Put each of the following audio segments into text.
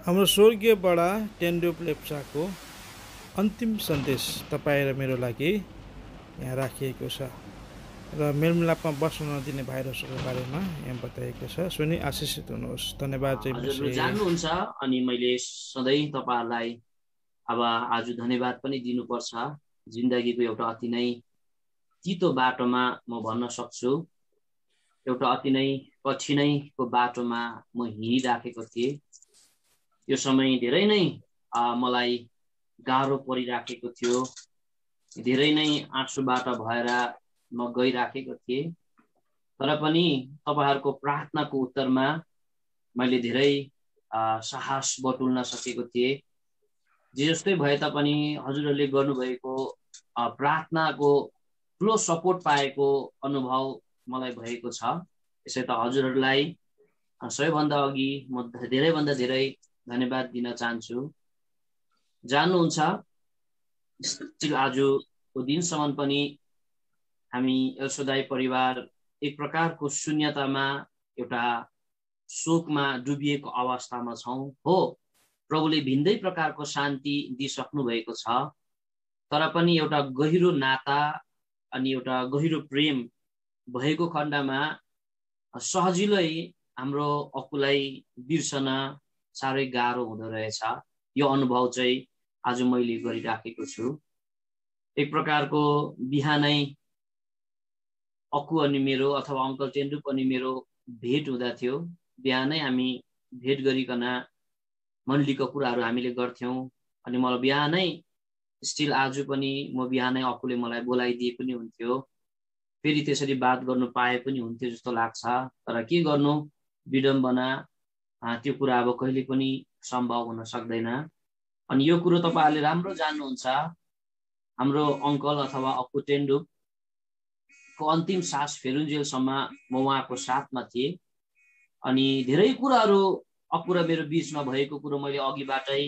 हाम्रो स्वर्गीय बडा टेन्डुप लेप्चाको अन्तिम सन्देश तपाईँ र मेरो लागि यहाँ राखिएको छ र मेलमिलापमा बस्न नदिने भाइरसहरूको बारेमा यहाँ बताइएको छ। सुनि आशिषित हुनुहोस्। धन्यवाद। हजुरले जान्नुहुन्छ अनि मैले सधैँ तपाईहरुलाई अब आज धन्यवाद पनि दिनुपर्छ। जिन्दगीको एउटा अति नै तीतो बाटोमा म भन्न सक्छु, एउटा अति नै कठिनाइको बाटोमा म हिँडिराखेको थिएँ। यो समय धेरै नै मलाई गाह्रो परिराखेको थियो, धेरै नै आँसुबाट भएर म गइराखेको थिएँ। तर पनि तपाईहरुको प्रार्थनाको उत्तरमा मैले धेरै साहस बटुल्न सकेको थिएँ। जे जस्तै भए तापनि हजुरहरूले गर्नुभएको प्रार्थनाको ठुलो सपोर्ट पाएको अनुभव मलाई भएको छ। यसै त हजुरहरूलाई सबैभन्दा अघि म धेरैभन्दा धेरै धन्यवाद दिन चाहन्छु। जान्नुहुन्छ आजको दिनसम्म पनि हामी एल्सोदाई परिवार एक प्रकारको शून्यतामा, एउटा शोकमा डुबिएको अवस्थामा छौं। हो, प्रभुले भिन्दै प्रकारको शान्ति दिइसक्नु भएको छ, तर पनि एउटा गहिरो नाता अनि एउटा गहिरो प्रेम भएको खण्डमा सजिलै हाम्रो अकुलाई बिर्सन साह्रै गाह्रो हुँदो रहेछ। यो अनुभव चाहिँ आज मैले गरिराखेको छु। एक प्रकारको बिहानै अक्कु अनि मेरो अथवा अङ्कल टेन्डुप अनि मेरो भेट हुँदा थियो। बिहानै हामी भेट गरिकन मण्डलीको कुराहरू हामीले गर्थ्यौं। अनि मलाई बिहानै स्टिल आज पनि म बिहानै अक्कुले मलाई बोलाइदिए पनि हुन्थ्यो, फेरि त्यसरी बात गर्नु पाए पनि हुन्थ्यो जस्तो लाग्छ। तर के गर्नु, विडम्बना, त्यो कुरा अब कहिले पनि सम्भव हुन सक्दैन। अनि यो कुरो तपाईहरुले राम्रो जान्नुहुन्छ। हाम्रो अङ्कल अथवा अक्कु टेन्डुप को अन्तिम सास फेरुन्जेलसम्म म उहाँको साथमा थिएँ। अनि धेरै कुराहरू अक्कु र मेरो बीचमा भएको कुरो मैले अघिबाटै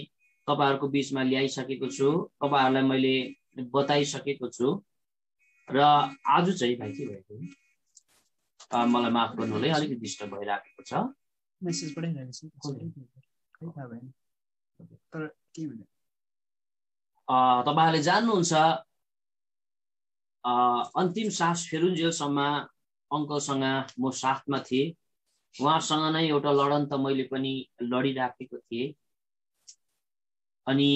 तपाईहरुको बीचमा ल्याइसकेको छु, तपाईहरुलाई मैले बताइसकेको छु। र आज चाहिँ भाइ के भएको, मलाई माफ गर्नु होला, अलिकति डिस्टर्ब भइराखेको छ। मेसेज पठाइरहेको छु, खै थाहा भएन तर के भन्नु। तपाईहरुले जान्नुहुन्छ अन्तिम सास फेरुन्जेलसम्म अङ्कलसँग म साथमा थिएँ। उहाँसँग नै एउटा लडन त मैले पनि लडिराखेको थिएँ। अनि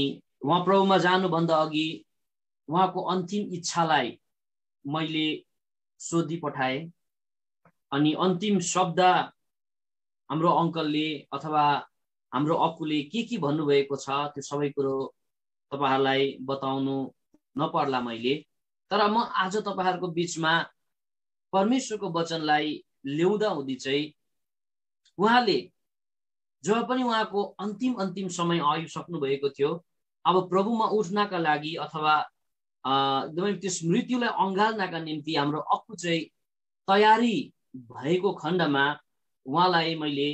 उहाँ प्रभुमा जानुभन्दा अघि उहाँको अन्तिम इच्छालाई मैले सोधी पठाएँ। अनि अन्तिम शब्द हाम्रो अङ्कलले अथवा हाम्रो अक्कुले के भन्नुभएको छ त्यो सबै कुरो तपाईहरुलाई बताउनु नपर्ला मैले। तर म आज तपाईहरुको बीचमा परमेश्वरको वचनलाई ल्याउँदा हुँदी चाहिँ उहाँले जब पनि उहाँको अन्तिम समय आइसक्नु भएको थियो, अब प्रभुमा उठ्नका लागि अथवा एकदमै त्यस मृत्युलाई अँगाल्नका निम्ति हाम्रो अक्कु चाहिँ तयारी भएको खण्डमा उहाँलाई मैले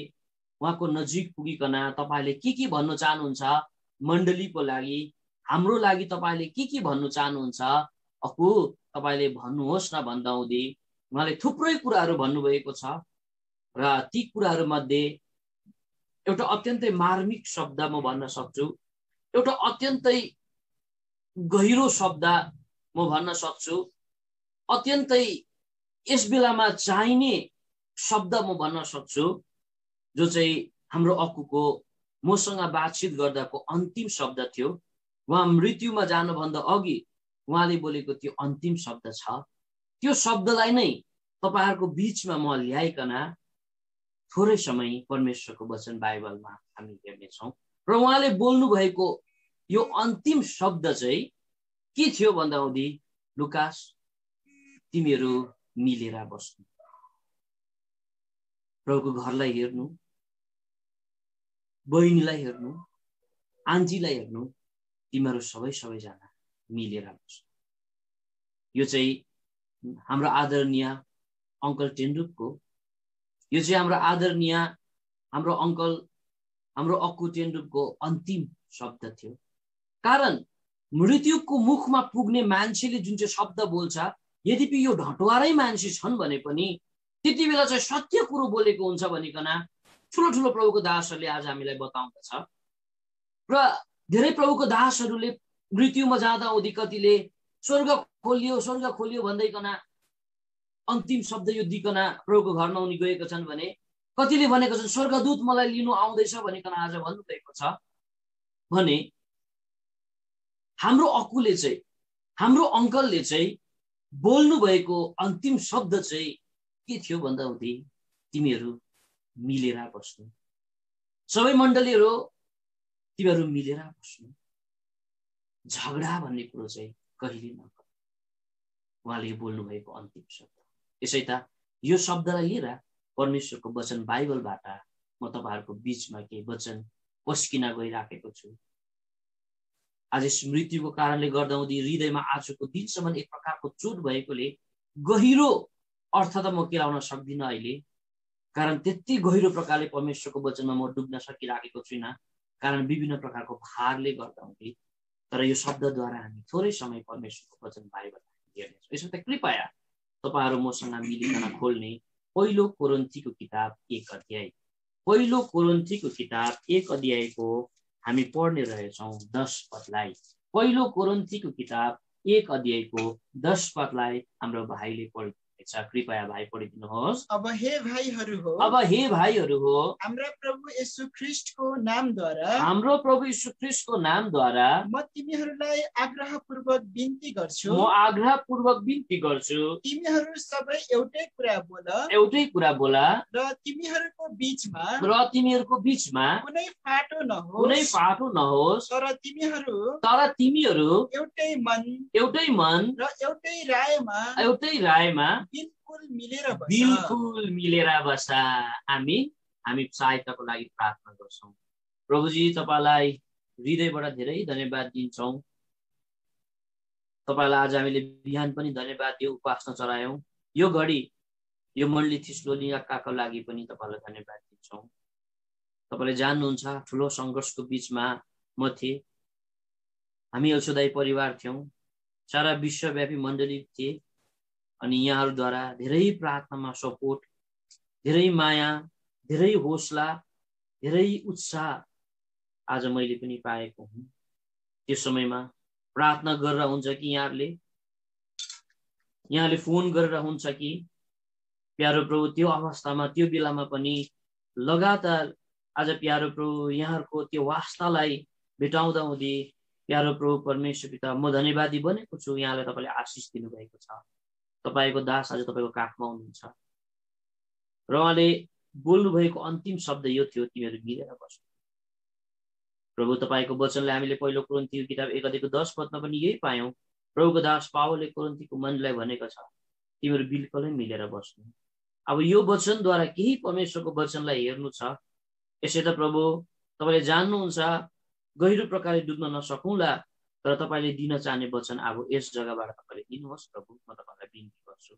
उहाँको नजिक पुगिकन तपाईहरुले के भन्नु चाहनुहुन्छ मण्डलीको लागि, हाम्रो लागि तपाईहरुले के भन्नु चाहनुहुन्छ, अक्कु तपाईले भन्नुहोस् न भन्दा हुँदै उहाँले थुप्रै कुराहरू भन्नुभएको छ। र ती कुराहरू मध्ये एउटा अत्यन्तै मार्मिक शब्द म भन्न सक्छु, एउटा अत्यन्तै गहिरो शब्द म भन्न सक्छु, अत्यन्तै यस बेलामा चाहिने शब्द म भन्न सक्छु, जो चाहिँ हाम्रो अक्कुको मसँग बातचित गर्दाको अन्तिम शब्द थियो। उहाँ मृत्युमा जानुभन्दा अघि उहाँले बोलेको त्यो अन्तिम शब्द छ। त्यो शब्दलाई नै तपाईहरुको बीचमा म ल्याइकन थोरै समय परमेश्वरको वचन बाइबलमा हामी हेर्नेछौँ। र उहाँले बोल्नु भएको यो अन्तिम शब्द चाहिँ के थियो भन्दा हुँदी, लुकास तिमीहरू मिलेर बस्नु, प्रभुको घरलाई हेर्नु, बहिनीलाई हेर्नु, आन्टीलाई हेर्नु, तिमीहरू सबैजना मिलेर बस्नु। यो चाहिँ हाम्रो आदरणीय अङ्कल टेन्डुपको, यो चाहिँ हाम्रो आदरणीय हाम्रो अङ्कल हाम्रो अक्कु टेन्डुपको अन्तिम शब्द थियो। कारण मृत्युको मुखमा पुग्ने मान्छेले जुन चाहिँ शब्द बोल्छ, यद्यपि यो ढटवारै मान्छे छन् भने पनि त्यति बेला चाहिँ सत्य कुरो बोलेको हुन्छ भनिकन ठुलो ठुलो प्रभुको दासहरूले आज हामीलाई बताउँदछ। र धेरै प्रभुको दासहरूले मृत्युमा जाँदा हुँदी कतिले स्वर्ग खोलियो भन्दैकन अन्तिम शब्द यो दिकन प्रभुको घरमा उनी गएका छन् भने कतिले भनेको छन् स्वर्गदूत मलाई लिनु आउँदैछ भनिकन आज भन्नुभएको छ भने हाम्रो अकुले चाहिँ हाम्रो अङ्कलले चाहिँ बोल्नु भएको अन्तिम शब्द चाहिँ के थियो भन्दा हुँदै तिमीहरू मिलेर बस्नु, सबै मण्डलीहरू तिमीहरू मिलेर बस्नु, झगडा भन्ने कुरो चाहिँ कहिले नगर। उहाँले बोल्नु भएको अन्तिम शब्द। यसै त यो शब्दलाई लिएर परमेश्वरको वचन बाइबलबाट म तपाईहरुको बीचमा केही वचन पस्किन गइराखेको छु। आज मृत्युको कारणले गर्दा उनी हृदयमा आजको दिनसम्म एक प्रकारको चोट भएकोले गहिरो अर्थ त म केलाउन सक्दिनँ अहिले, कारण त्यति गहिरो प्रकारले परमेश्वरको वचनमा म डुब्न सकिराखेको छुइनँ, कारण विभिन्न प्रकारको भारले गर्दा हुँदै। तर यो शब्दद्वारा हामी थोरै समय परमेश्वरको वचन बाइबल हेर्नेछौँ। यसो त कृपया तपाईहरु मसँग मिलिकन खोल्ने पहिलो कोरिन्थीको किताब 1 अध्याय, पहिलो कोरिन्थीको किताब 1 अध्यायको हामी पढ्ने रहेछौँ 10 पदलाई। पहिलो कोरिन्थीको किताब 1 अध्यायको 10 पदलाई हाम्रो भाइले पढिदिनुहुन्छ। कृपया भाइ पढिदिनुहोस्। अब हे भाइहरू हो, हाम्रो प्रभु येशू ख्रीष्टको नामद्वारा म तिमीहरूलाई आग्रहपूर्वक बिन्ती गर्छु, तिमीहरू सबै एउटै कुरा बोल र तिमीहरूको बीचमा कुनै फाटो नहोस्, तर तिमीहरू एउटै मन र एउटै रायमा बिल्कुल मिलेर बस। हामी सहायताको लागि प्रार्थना गर्छौं। प्रभुजी तपाईलाई हृदयबाट धेरै धन्यवाद दिन्छौं। तपाईलाई आज हामीले बिहान पनि धन्यवाद दियो, उपासना चढायौं। यो घडी यो मण्डली थिस्लोनिकाको लागि पनि तपाईलाई धन्यवाद दिन्छौं। तपाईले जान्नुहुन्छ ठुलो संघर्षको बीचमा म थिए, हामी एल्सोदाई परिवार थियौं, सारा विश्वव्यापी मण्डली थिए। अनि यहाँहरूद्वारा धेरै प्रार्थनामा सपोर्ट, धेरै माया, धेरै हौसला, धेरै उत्साह आज मैले पनि पाएको हुँ। त्यो समयमा प्रार्थना गरेर हुन्छ कि यहाँले फोन गरेर हुन्छ कि प्यारो प्रभु त्यो अवस्थामा त्यो बेलामा पनि लगातार आज प्यारो प्रभु यहाँहरूको त्यो वास्तालाई भेटाउँदा हुँदै प्यारो प्रभु परमेश्वर पिता म धन्यवादी बनेको छु। यहाँलाई तपाईले आशिष दिनुभएको छ। तपाईको दास आज तपाईको काखमा हुनुहुन्छ र उहाँले बोल्नु भएको अन्तिम शब्द यो थियो, तिमीहरू मिलेर बस्नु। प्रभु तपाईको वचनले हामीले पहिलो कोरिन्थीको किताब 1 अध्यायको 10 पदमा पनि यही पायौं। प्रभुको दास पावलले कोरिन्थीको मण्डलीलाई भनेको छ तिमीहरू बिल्कुलै मिलेर बस्नु। अब यो वचनद्वारा केही परमेश्वरको वचनलाई हेर्नु छ। यसै त प्रभु तपाईले जान्नुहुन्छ गहिरो प्रकारले डुब्न नसकौँला, तर तपाईले दिन चाहने वचन अब यस जग्गाबाट तपाईले दिनुहोस्। प्रभु म तपाईलाई बिन्ती गर्छु,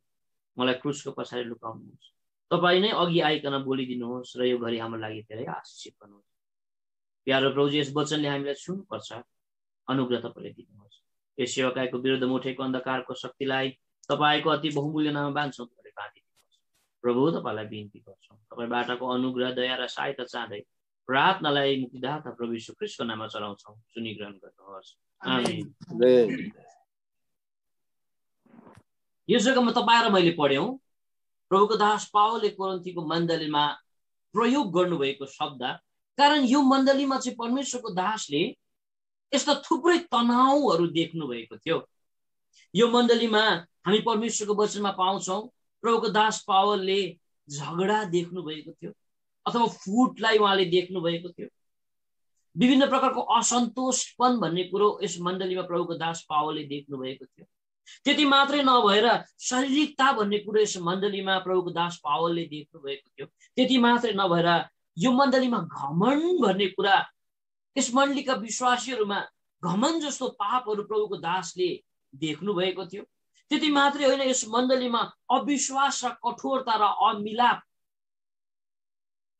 मलाई क्रुसको पछाडि लुकाउनुहोस्। तपाई नै अघि आइकन बोलिदिनुहोस् र यो घडी हाम्रो लागि धेरै आशीषित गर्नुहोस्। प्यारो प्रभु यस वचनले हामीलाई छुनुपर्छ, अनुग्रह तपाईले दिनुहोस्। यस सेवकाईको विरुद्धमा उठेको अन्धकारको शक्तिलाई तपाईको अति बहुमूल्य नाममा बाँध्छौँ, तपाईले बाँधिदिनुहोस्। प्रभु तपाईलाई बिन्ती गर्छौँ, तपाईबाटको अनुग्रह दया र सहायता चाहँदै प्रार्थनालाई मुक्तिदाता प्रभु यीशु ख्रीष्टको नाममा चढाउँछौँ। सुनि ग्रहण गर्नुहोस्। आमेन। यो जग्गामा तपाईँ र मैले पढ्यौं प्रभुको दास पावलले कोरिन्थीको मण्डलीमा प्रयोग गर्नुभएको शब्द, कारण यो मण्डलीमा चाहिँ परमेश्वरको दासले यस्ता थुप्रै तनावहरू देख्नु भएको थियो। यो मण्डलीमा हामी परमेश्वरको वचनमा पाउँछौं प्रभुको दास पावलले झगडा देख्नु भएको थियो अथवा फुटलाई उहाँले देख्नु भएको थियो। विभिन्न प्रकारको असन्तोषपन भन्ने कुरो यस मण्डलीमा प्रभुको दास पावलले देख्नु भएको थियो। त्यति मात्रै नभएर शारीरिकता भन्ने कुरो यस मण्डलीमा प्रभुको दास पावलले देख्नु भएको थियो। त्यति मात्रै नभएर यो मण्डलीमा घमण्ड भन्ने कुरा, यस मण्डलीका विश्वासीहरूमा घमण्ड जस्तो पापहरू प्रभुको दासले देख्नु भएको थियो। त्यति मात्रै होइन, यस मण्डलीमा अविश्वास र कठोरता र अमिलाप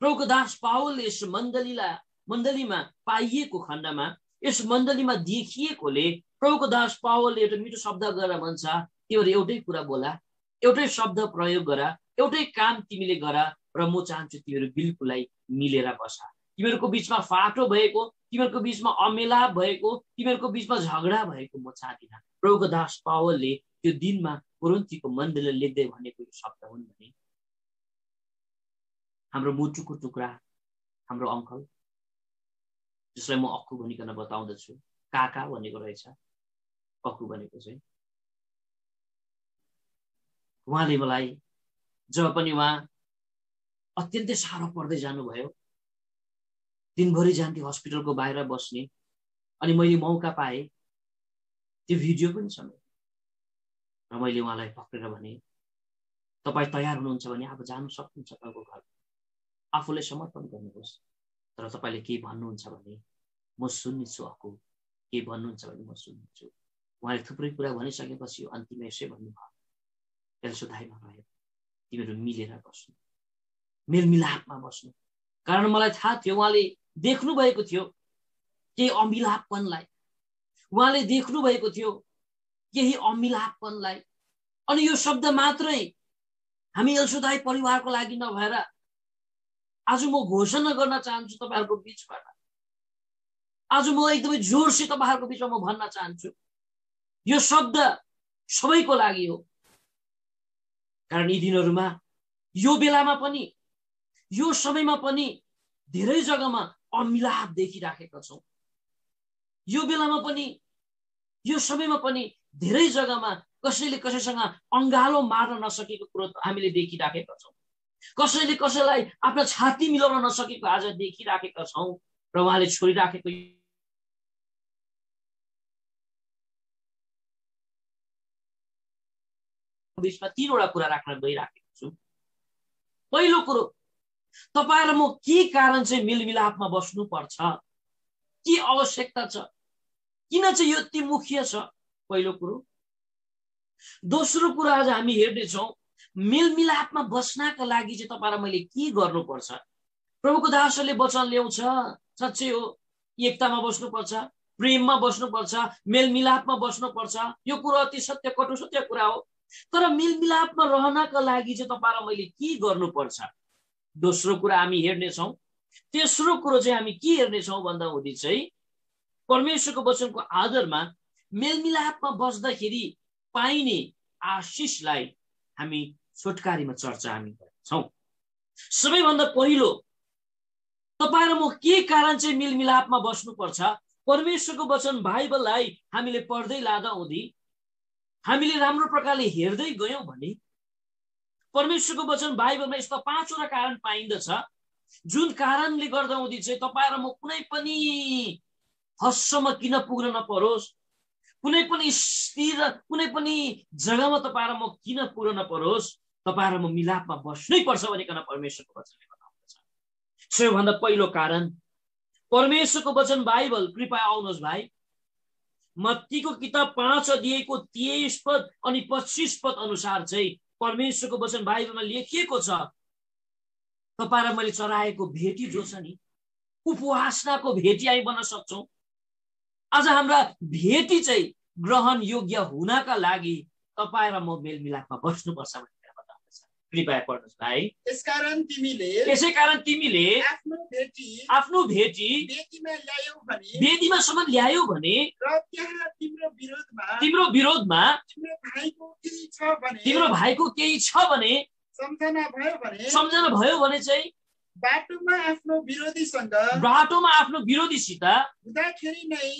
प्रभुको दास पावलले यस मण्डलीमा पाइएको खण्डमा, यस मण्डलीमा देखिएकोले प्रभुको दास पावलले एउटा मिठो शब्द गरेर भन्छ तिमीहरू एउटै कुरा बोला, एउटै शब्द प्रयोग गर, एउटै काम तिमीले गर र म चाहन्छु तिमीहरू बिल्कुलै मिलेर बस। तिमीहरूको बीचमा फाटो भएको, तिमीहरूको बीचमा अमेलाप भएको, तिमीहरूको बीचमा झगडा भएको म चाहदिनँ। प्रभुको दास पावलले त्यो दिनमा कोरिन्थीको मण्डलीलाई लेख्दै भनेको यो शब्द हुन् भने हाम्रो मुटुको टुक्रा, हाम्रो अङ्कल जसलाई म अक्कु भनिकन बताउँदछु, काका भनेको रहेछ अक्कु भनेको चाहिँ, उहाँले मलाई जब पनि उहाँ अत्यन्तै साह्रो पर्दै जानुभयो, दिनभरि जान्थे हस्पिटलको बाहिर बस्ने, अनि मैले मौका पाएँ, त्यो भिडियो पनि छ र मैले उहाँलाई पक्रेर भने तपाईँ तयार हुनुहुन्छ भने अब जानु सक्नुहुन्छ तपाईँको घर, आफूलाई समर्पण गर्नुहोस्, तर तपाईँले के भन्नुहुन्छ भने म सुन्नेछु अक्कु, के भन्नुहुन्छ भने म सुन्नेछु। उहाँले थुप्रै कुरा भनिसकेपछि अन्तिममा यसै भन्नुभयो, एल्सोदाईमा गयो तिमीहरू मिलेर बस्नु, मेलमिलापमा बस्नु। कारण मलाई थाहा थियो उहाँले देख्नु भएको थियो केही अमिलापनलाई, उहाँले देख्नु भएको थियो केही अमिलापनलाई। अनि यो शब्द मात्रै हामी एल्सोदाई परिवारको लागि नभएर आज म घोषणा गर्न चाहन्छु तपाईहरुको बीचबाट, आज म एकदमै जोरसे तपाईहरुको बीचमा म भन्न चाहन्छु, यो शब्द सबैको लागि हो। कारण यी दिनहरुमा, यो बेलामा पनि, यो समयमा पनि धेरै जग्गामा अमिलाप देखिराखेका छौं। यो बेलामा पनि, यो समयमा पनि धेरै जग्गामा कसैले कसैसँग अंगालो मार्न नसकेको कुरो हामीले देखिराखेका छौं। कसैले कसैलाई आफ्नो छाती मिलाउन नसकेको आज देखिराखेका छौं र उहाँले छोडिराखेको बीचमा तीनवटा कुरा राख्न गइराखेको छु। पहिलो कुरो, तपाई र म के कारण चाहिँ मेलमिलापमा बस्नु पर्छ, के आवश्यकता छ, किन चाहिँ यो यति मुख्य छ, पहिलो कुरो। दोस्रो कुरा आज हामी हेर्ने छौं, मेलमिलापमा बस्नका लागि चाहिँ तपाईँ र मैले के गर्नुपर्छ। प्रभुको दासहरूले वचन ल्याउँछ, सच्चै हो, एकतामा बस्नुपर्छ, प्रेममा बस्नुपर्छ, मेलमिलापमा बस्नुपर्छ, यो कुरा अति सत्य कटु सत्य कुरा हो। तर मेलमिलापमा रहनका लागि चाहिँ तपाईँ र मैले के गर्नुपर्छ, दोस्रो कुरा हामी हेर्नेछौँ। तेस्रो कुरो चाहिँ हामी के हेर्नेछौँ भन्दा हुँदी चाहिँ परमेश्वरको वचनको आधारमा मेलमिलापमा बस्दाखेरि पाइने आशिषलाई हामी छोटकारीमा चर्चा हामी गर्छौं। सबैभन्दा पहिलो, तपाईँ र म के कारण चाहिँ मेलमिलापमा बस्नुपर्छ, परमेश्वरको वचन बाइबललाई हामीले पढ्दै लादा हुँदी, हामीले राम्रो प्रकारले हेर्दै गयौं भने परमेश्वरको वचन बाइबलमा यस्ता 5 वटा कारण पाइन्दछ, जुन कारणले गर्दा हुँदी चाहिँ तपाईँ र म कुनै पनि हदसम्म किन पुग्न नपरोस्, कुनै पनि स्थिर, कुनै पनि जग्गामा तपाईँ र म किन पुग्न नपरोस्, तपाईँ र म मिलापमा बस्नै पर्छ भनिकन परमेश्वरको वचनले बताउँदछ। सबैभन्दा पहिलो कारण, परमेश्वरको वचन बाइबल, कृपया आउनुहोस् भाइ, मत्तीको किताब 5 अध्यायको 23 पद अनि 25 पद अनुसार चाहिँ परमेश्वरको वचन बाइबलमा लेखिएको छ, तपाईँ र मैले चढाएको भेटी जो छ नि, उपवासनाको भेटी हामी बन्न सक्छौं। आज हाम्रा भेटी चाहिँ ग्रहण योग्य हुनका लागि तपाईँ र म मेलमिलापमा बस्नुपर्छ भनेर बताउँदछ। कृपया पढ्नुहोस् भाइ। यसै कारण तिमीले आफ्नो भेटी वेदीमासम्म ल्यायौ भने र त्यहाँ तिम्रो विरोधमा तिम्रो भाइको केही छ भने सम्झना भयो भने चाहिँ बाटोमा आफ्नो विरोधीसित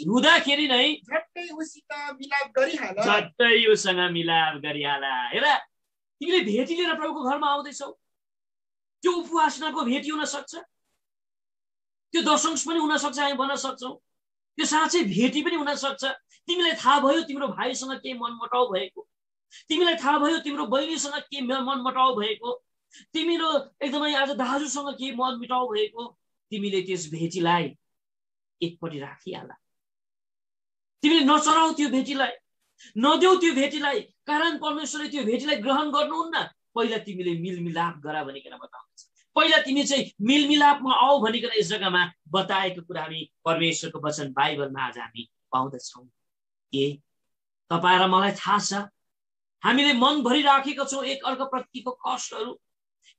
हुँदाखेरि नै झट्टै उसँग मिलाप गरिहाल। हेर, तिमीले भेटी लिएर प्रभुको घरमा आउँदैछौ, त्यो उपवासनाको भेटी हुन सक्छ, त्यो दशंश पनि हुन सक्छ, हामी भन्न सक्छौं, त्यो साँच्चै भेटी पनि हुन सक्छ। तिमीलाई थाहा भयो तिम्रो भाइसँग के मनमुटाउ भएको, तिमीलाई थाहा भयो तिम्रो बहिनीसँग के मनमुटाउ भएको, तिम्रो एकदमै आज दाजुसँग के मनमुटाउ भएको, तिमीले त्यस भेटीलाई एकपटि राखिहाल। तिमीले नचराउ त्यो भेटीलाई, नदेऊ त्यो भेटीलाई, कारण परमेश्वरले त्यो भेटीलाई ग्रहण गर्नुहुन्न। पहिला तिमीले मिलमिलाप गर भनिकन बताउँछ। पहिला तिमी चाहिँ मिलमिलापमा आऊ भनिकन यस जग्गामा बताएको कुरा हामी परमेश्वरको वचन बाइबलमा आज हामी पाउँदछौँ। के तपाईँ र मलाई थाहा छ, हामीले मन भरिराखेका छौँ एक अर्काप्रतिको कष्टहरू,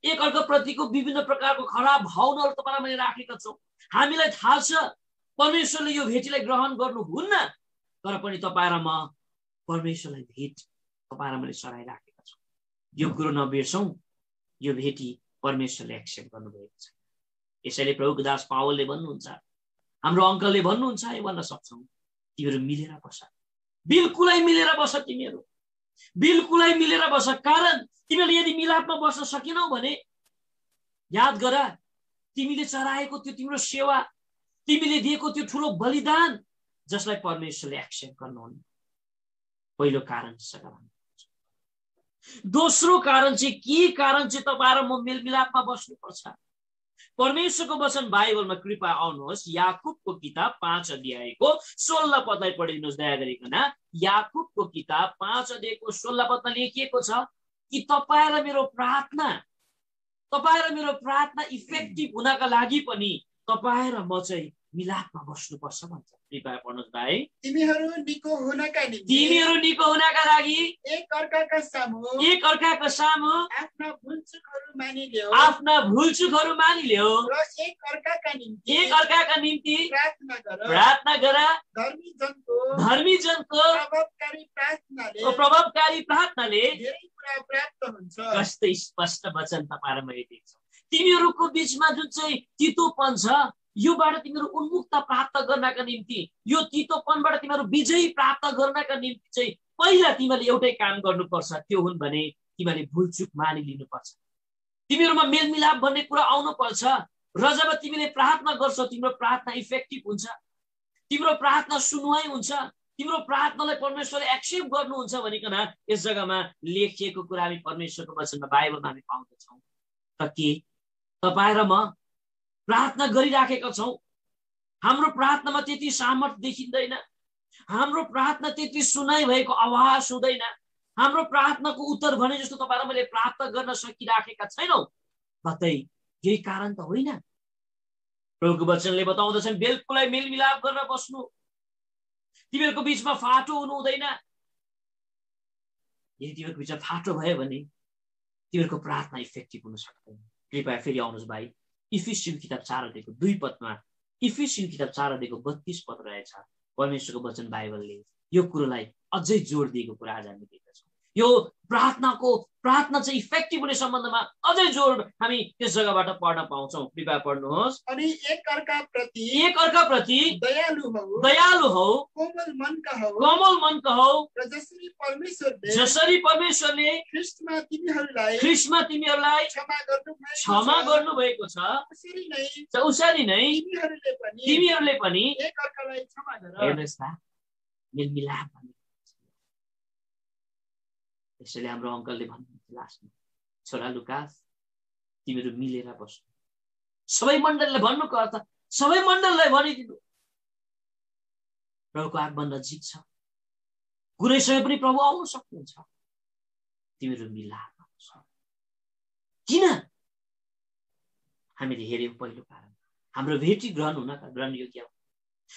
एक अर्काप्रतिको विभिन्न प्रकारको खराब भावनाहरू तपाईँ र मैले राखेका छौँ। हामीलाई थाहा छ परमेश्वरले यो भेटीलाई ग्रहण गर्नुहुन्न, तर पनि तपाईँ र म परमेश्वरलाई भेट तपाईँ र मैले सराइराखेका छौँ। यो कुरो नबिर्सौँ, यो भेटी परमेश्वरले एक्सेप्ट गर्नुभएको छ। यसैले प्रभुको दास पावलले भन्नुहुन्छ, हाम्रो अङ्कलले भन्नुहुन्छ, यो भन्न सक्छौँ, तिमीहरू मिलेर बस, बिल्कुलै मिलेर बस, तिमीहरू बिल्कुलै मिलेर बस। कारण तिमीहरूले यदि मिलापमा बस्न सकेनौ भने याद गर, तिमीले चढाएको त्यो तिम्रो सेवा, तिमीले दिएको त्यो ठुलो बलिदान, जसलाई परमेश्वरले एक्सेप्ट गर्नुहुन्न। पहिलो कारण सगराम। दोस्रो कारण चाहिँ के कारण चाहिँ तपाईँ र म मेलमिलापमा बस्नुपर्छ? परमेश्वरको वचन बाइबलमा कृपा आउनुहोस्, याकुबको किताब 5 अध्यायको 16 पदलाई पढिदिनुहोस् दया गरिकन। याकुबको किताब 5 अध्यायको 16 पदमा लेखिएको छ कि तपाईँ र मेरो प्रार्थना इफेक्टिभ हुनका लागि पनि तपाईँ र म चाहिँ मिलापमा बस्नुपर्छ भन्छ। कृपया पढ्नुहोस् भाइ। तिमीहरू निको हुनका लागि एक अर्काका सामु आफ्ना भुलचुकहरू मानिलेऊ र एक अर्काका निम्ति प्रार्थना गर। धर्मी जनको प्रभावकारी प्रार्थनाले धेरै कुरा प्राप्त हुन्छ। कस्तो स्पष्ट वचन तपाईँ र मैले देख्छौँ। तिमीहरूको बीचमा जुन चाहिँ तितोपन छ, योबाट तिमीहरू उन्मुक्ता प्राप्त गर्नका निम्ति, यो तितोपनबाट तिमीहरू विजय प्राप्त गर्नका निम्ति चाहिँ पहिला तिमीहरूले एउटै काम गर्नुपर्छ, त्यो हुन् भने तिमीहरूले भुलचुक मानिलिनुपर्छ। तिमीहरूमा मेलमिलाप भन्ने कुरा आउनुपर्छ र जब तिमीले प्रार्थना गर्छौ, तिम्रो प्रार्थना इफेक्टिभ हुन्छ, तिम्रो प्रार्थना सुनुवाई हुन्छ, तिम्रो प्रार्थनालाई परमेश्वरले एक्सेप्ट गर्नुहुन्छ भनिकन यस जग्गामा लेखिएको कुरा हामी परमेश्वरको वचनमा बाइबलमा हामी पाउँदछौँ। त के तपाईँ र म प्रार्थना गरिराखेका छौँ? हाम्रो प्रार्थनामा त्यति सामर्थ्य देखिँदैन, हाम्रो प्रार्थना त्यति सुनाइ भएको आवाज हुँदैन, हाम्रो प्रार्थनाको उत्तर भने जस्तो तपाईँ र मैले प्राप्त गर्न सकिराखेका छैनौँ। कतै यही कारण त होइन? प्रभुको वचनले बताउँदछन् बिल्कुलै मेलमिलाप गरेर बस्नु, तिमीहरूको बीचमा फाटो हुनु हुँदैन। यदि तिमीहरूको बीचमा फाटो भयो भने तिमीहरूको प्रार्थना इफेक्टिभ हुन सक्दैन। कृपया फेरि आउनुहोस् भाइ, इफिसियन किताब 4 अध्यायको 2 पदमा, इफिसियन किताब 4 अध्यायको 32 पद रहेछ। परमेश्वरको वचन बाइबलले यो कुरोलाई अझै जोड दिएको कुरा आज हामी देख्दछौँ। यो प्रार्थना चाहिँ इफेक्टिभ हुने सम्बन्धमा अझै जोड हामी त्यस जग्गाबाट पढ्न पाउँछौँ। कृपया पढ्नुहोस्। अनि एक अर्का प्रति दयालु हौ, कोमल मनका हौ, र जसरी परमेश्वरले ख्रीष्टमा तिमीहरूलाई क्षमा गर्नु भएको छ, उसरी नै तिमीहरूले पनि एक अर्कालाई क्षमा गर। हेर्नुहोस् त, मेलमिलाप भन्ने। यसैले हाम्रो अङ्कलले भन्नुहुन्छ लास्टमा, छोरा लुकास तिमीहरू मिलेर बस्नु। सबै मण्डललाई भन्नुको अर्थ सबै मण्डललाई भनिदिनु, प्रभुको आगमन नजिक छ, कुनै समय पनि प्रभु आउन सक्नुहुन्छ, तिमीहरू मिलापमा बस्नु। किन? हामीले हेर्यौँ पहिलो कारण हाम्रो भेटी ग्रहण योग्य हो।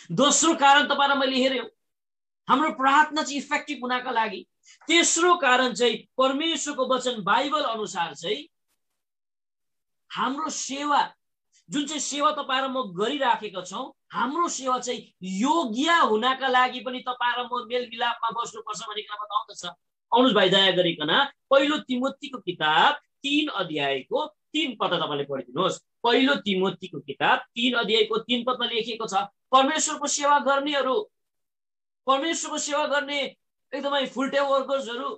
दोस्रो कारण तपाईँ र मैले हेर्यौँ, हाम्रो प्रार्थना चाहिँ इफेक्टिभ हुनका लागि। तेस्रो कारण चाहिँ परमेश्वरको वचन बाइबल अनुसार चाहिँ हाम्रो सेवा, जुन चाहिँ सेवा तपाईँ र म गरिराखेका छौँ, हाम्रो सेवा चाहिँ योग्य हुनका लागि पनि तपाईँ र म मेलमिलापमा बस्नुपर्छ भनिकन बताउँदछ। आउनुहोस् भाइ दया गरिकन पहिलो तिमोथीको किताब 3 अध्यायको 3 पद तपाईँले पढिदिनुहोस्। पहिलो तिमोथीको किताब 3 अध्यायको 3 पदमा लेखिएको छ, परमेश्वरको सेवा गर्ने एकदमै फुल टाइम वर्कर्सहरू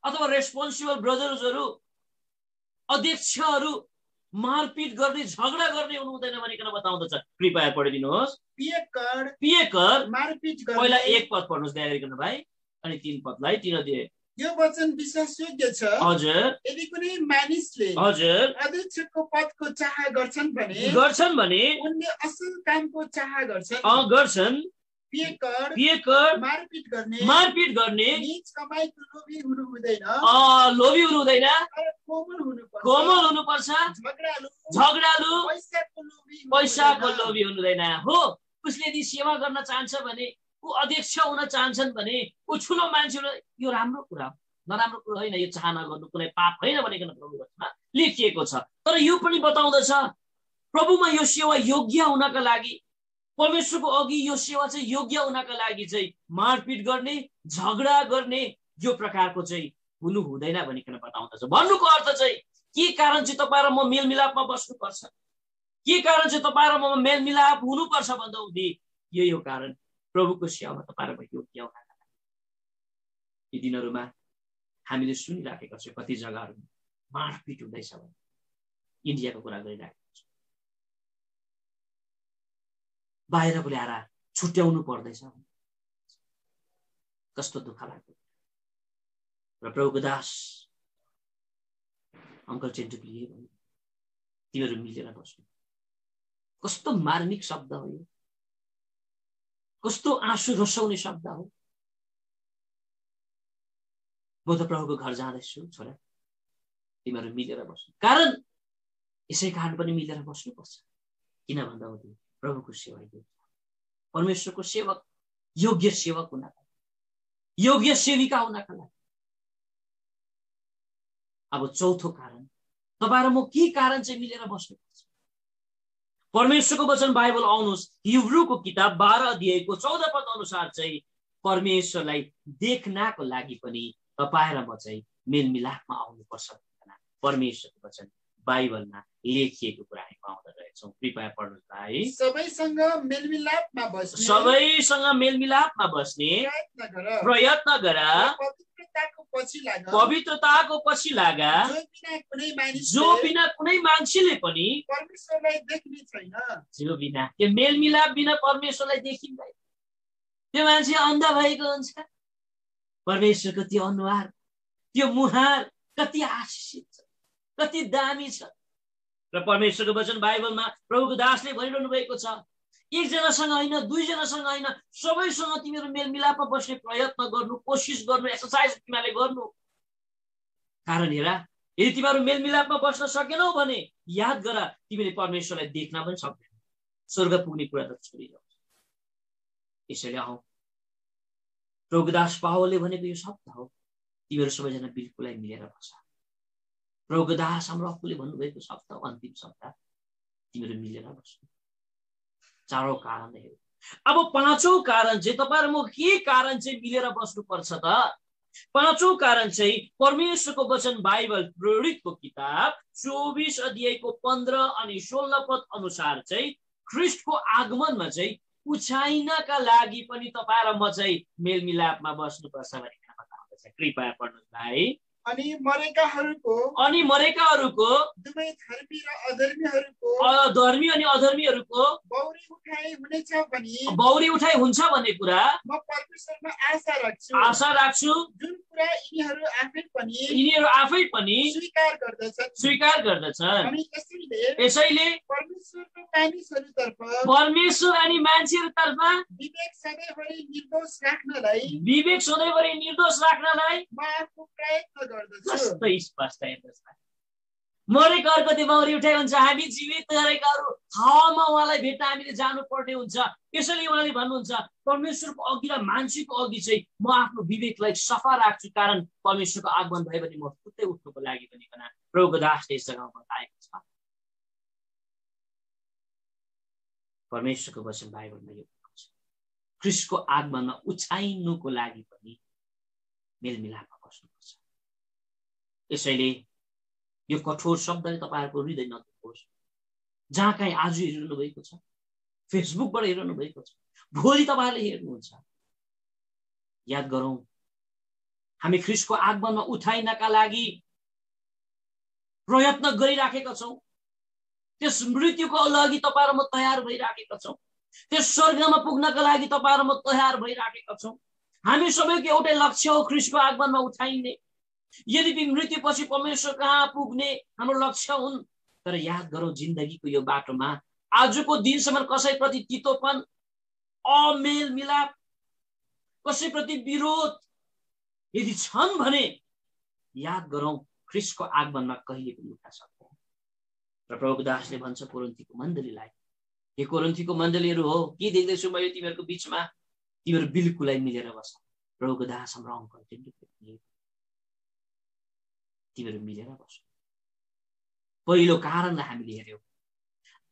अथवा रेस्पोन्सिबल ब्रदर्सहरू, अध्यक्षहरू मारपिट गर्ने, झगडा गर्ने हुनु हुँदैन भनिकन बताउँदछ। कृपया पढिदिनुहोस्। पियकर मारपिट गर्ने। पहिला 1 पद पढ्नुहोस् दया गरिकन भाइ, अनि 3 पदलाई 3 अध्याय। यो वचन विश्वासयोग्य छ। हजुर। यदि कुनै मानिसले हजुर अध्यक्षको पदको चाह गर्छन् भने उनले असल कामको चाह गर्छन्। पियकर मारपिट गर्ने, नीच कमाइको लोभी हुनु हुँदैन, कोमल हुनुपर्छ, झगडालु, पैसाको लोभी हुँदैन। हो, उसले यदि सेवा गर्न चाहन्छ भने, ऊ अध्यक्ष हुन चाहन्छन् भने, ऊ ठुलो मान्छे हुन, यो राम्रो कुरा हो, नराम्रो कुरा होइन। यो चाहना गर्नु कुनै पाप होइन भनिकन प्रभुमा लेखिएको छ। तर यो पनि बताउँदछ प्रभुमा यो सेवा योग्य हुनका लागि, परमेश्वरको अघि यो सेवा चाहिँ योग्य हुनका लागि चाहिँ मारपिट गर्ने, झगडा गर्ने यो प्रकारको चाहिँ हुनु हुँदैन भनिकन बताउँदछ। भन्नुको अर्थ चाहिँ के कारण चाहिँ तपाईँ र म मेलमिलापमा बस्नुपर्छ, के कारण चाहिँ तपाईँ र म मेलमिलाप हुनुपर्छ भन्दा हुँदै यो कारण प्रभुको सेवामा तपाईँ र म योग्य हुनका लागि। यी दिनहरूमा हामीले सुनिराखेका छौँ कति जग्गाहरूमा मारपिट हुँदैछ भने इन्डियाको कुरा गरिराखेको छौँ। बाहिरको ल्याएर छुट्याउनु पर्दैछ, कस्तो दुःख लाग्यो। र प्रभुको दास अङ्कल चेन्टुकले भन्यो तिमीहरू मिलेर बस्नु। कस्तो मार्मिक शब्द हो यो, कस्तो आँसु रसाउने शब्द हो। म त प्रभुको घर जाँदैछु छोरा, तिमीहरू मिलेर बस्नु। कारण यसै कारण पनि मिलेर बस्नुपर्छ, किन भन्दा हो प्रभुको सेवा योग्य, परमेश्वरको सेवक योग्य सेवक हुनका लागि, योग्य सेविका हुनका लागि। अब चौथो कारण तपाईँ र म के कारण चाहिँ मिलेर बस्नुपर्छ? परमेश्वरको वचन बाइबल आउनुहोस्, हिब्रूको किताब 12 अध्यायको 14 पद अनुसार चाहिँ परमेश्वरलाई देख्नको लागि पनि तपाईँ र म चाहिँ मेलमिलापमा आउनुपर्छ भनेर परमेश्वरको वचन बाइबलमा लेखिएको कुरा हामी पाउँदो रहेछौँ। कृपया पढ्नुहोस् भाइ। सबैसँग मेलमिलापमा बस्ने, सबैसँग मेलमिलापमा बस्ने प्रयत्न गर, पवित्रताको पछि लाग, जो बिना कुनै मान्छेले पनि परमेश्वरलाई देख्ने छैन। जो बिना, त्यो मेलमिलाप बिना परमेश्वरलाई देखिँदैन। त्यो मान्छे अन्ध भएको हुन्छ। परमेश्वरको त्यो अनुहार, त्यो मुहार कति आशिषित छ, कति दामी छ। र परमेश्वरको वचन बाइबलमा प्रभुको दासले भनिरहनु भएको छ, एकजनासँग होइन, दुईजनासँग होइन, सबैसँग तिमीहरू मेलमिलापमा बस्ने प्रयत्न गर्नु, कोसिस गर्नु, एक्सर्साइज तिमीहरूले गर्नु। कारण हेर, यदि तिमीहरू मेलमिलापमा बस्न सकेनौ भने याद गर तिमीले परमेश्वरलाई देख्न पनि सक्दैन, स्वर्ग पुग्ने कुरा त छोडिजाऊ। यसैले आऊ, प्रभुको दास पावलले भनेको यो शब्द हो, तिमीहरू सबैजना बिल्कुलै मिलेर बस। प्रभुको दास हाम्रो अप्पुले भन्नुभएको शब्द हो, अन्तिम शब्द, तिमीहरू मिलेर बस्नु। चारौं कारण हेरौँ। अब पाँचौं कारण चाहिँ तपाईँ र म के कारण चाहिँ मिलेर बस्नुपर्छ त? पाँचौं कारण चाहिँ परमेश्वरको वचन बाइबल प्रेरितको किताब 24 अध्यायको 15 अनि 16 पद अनुसार चाहिँ ख्रीष्टको आगमनमा चाहिँ उचाइनका लागि पनि तपाईँ र म चाहिँ मेलमिलापमा बस्नुपर्छ भन्ने बताउँदछ। कृपया पढ्नुहोस् भाइ। अनि मरेकाहरूको दुवै धर्मी र अधर्मीहरूको धर्मी अनि अधर्मीहरूको बौरी उठाइ हुन्छ भन्ने कुरा म परमेश्वरमा आशा राख्छु। जुन कुरा यिनीहरू आफै पनि स्वीकार गर्दछन्। अनि यसैले परमेश्वर अनि मान्छेहरूतर्फ विवेक सधैँभरि निर्दोष राख्नलाई म आफ्नो प्रयत्न गर्दछु। कस्तो स्पष्ट हेर्नुहोस् न, मरेकाहरूको त्यो बौरी उठाइ हुन्छ, हामी जीवित गरेकाहरू हावामा उहाँलाई भेट्न हामीले जानुपर्ने हुन्छ। यसैले उहाँले भन्नुहुन्छ परमेश्वरको अघि र मान्छेको अघि चाहिँ म आफ्नो विवेकलाई सफा राख्छु, कारण परमेश्वरको आगमन भयो भने म फुत्तै उठ्नुको लागि पनि प्रभुको दासले यस जग्गामा बताएको छ। परमेश्वरको वचन बाइबलमा यो छ, ख्रीष्टको आगमनमा उचाइनुको लागि पनि मेलमिलापमा बस्नुपर्छ। यसैले यो कठोर शब्दले तपाईँहरूको हृदय नदुखोस्। जहाँ कहीँ आज हेरिरहनु भएको छ, फेसबुकबाट हेरिरहनु भएको छ, भोलि तपाईँहरूले हेर्नुहुन्छ, याद गरौँ हामी ख्रीष्टको आगमनमा उठाइनका लागि प्रयत्न गरिराखेका छौँ। त्यस मृत्युको लागि तपाईँ र म तयार भइराखेका छौँ। त्यस स्वर्गमा पुग्नका लागि तपाईँ र म तयार भइराखेका छौँ। हामी सबैको एउटै लक्ष्य हो, ख्रीष्टको आगमनमा उठाइने। यदि मृत्युपछि परमेश्वर कहाँ पुग्ने हाम्रो लक्ष्य हुन्। तर याद गरौँ जिन्दगीको यो बाटोमा आजको दिनसम्म कसैप्रति तितोपन, अमेल मिलाप, कसैप्रति विरोध यदि छन् भने याद गरौँ ख्रीष्टको आगमनमा कहिले पनि उठ्न सक्दैन। र प्रभुको दासले भन्छ कोरिन्थीको मण्डलीलाई, हे कोरिन्थीको मण्डलीहरू हो, के देख्दैछु मैले तिमीहरूको बिचमा, तिमीहरू बिल्कुलै मिलेर बस। प्रभुको दास हाम्रो अङ्कल तिमीहरू मिलेर बस। पहिलो कारणलाई हामीले हेर्यौँ।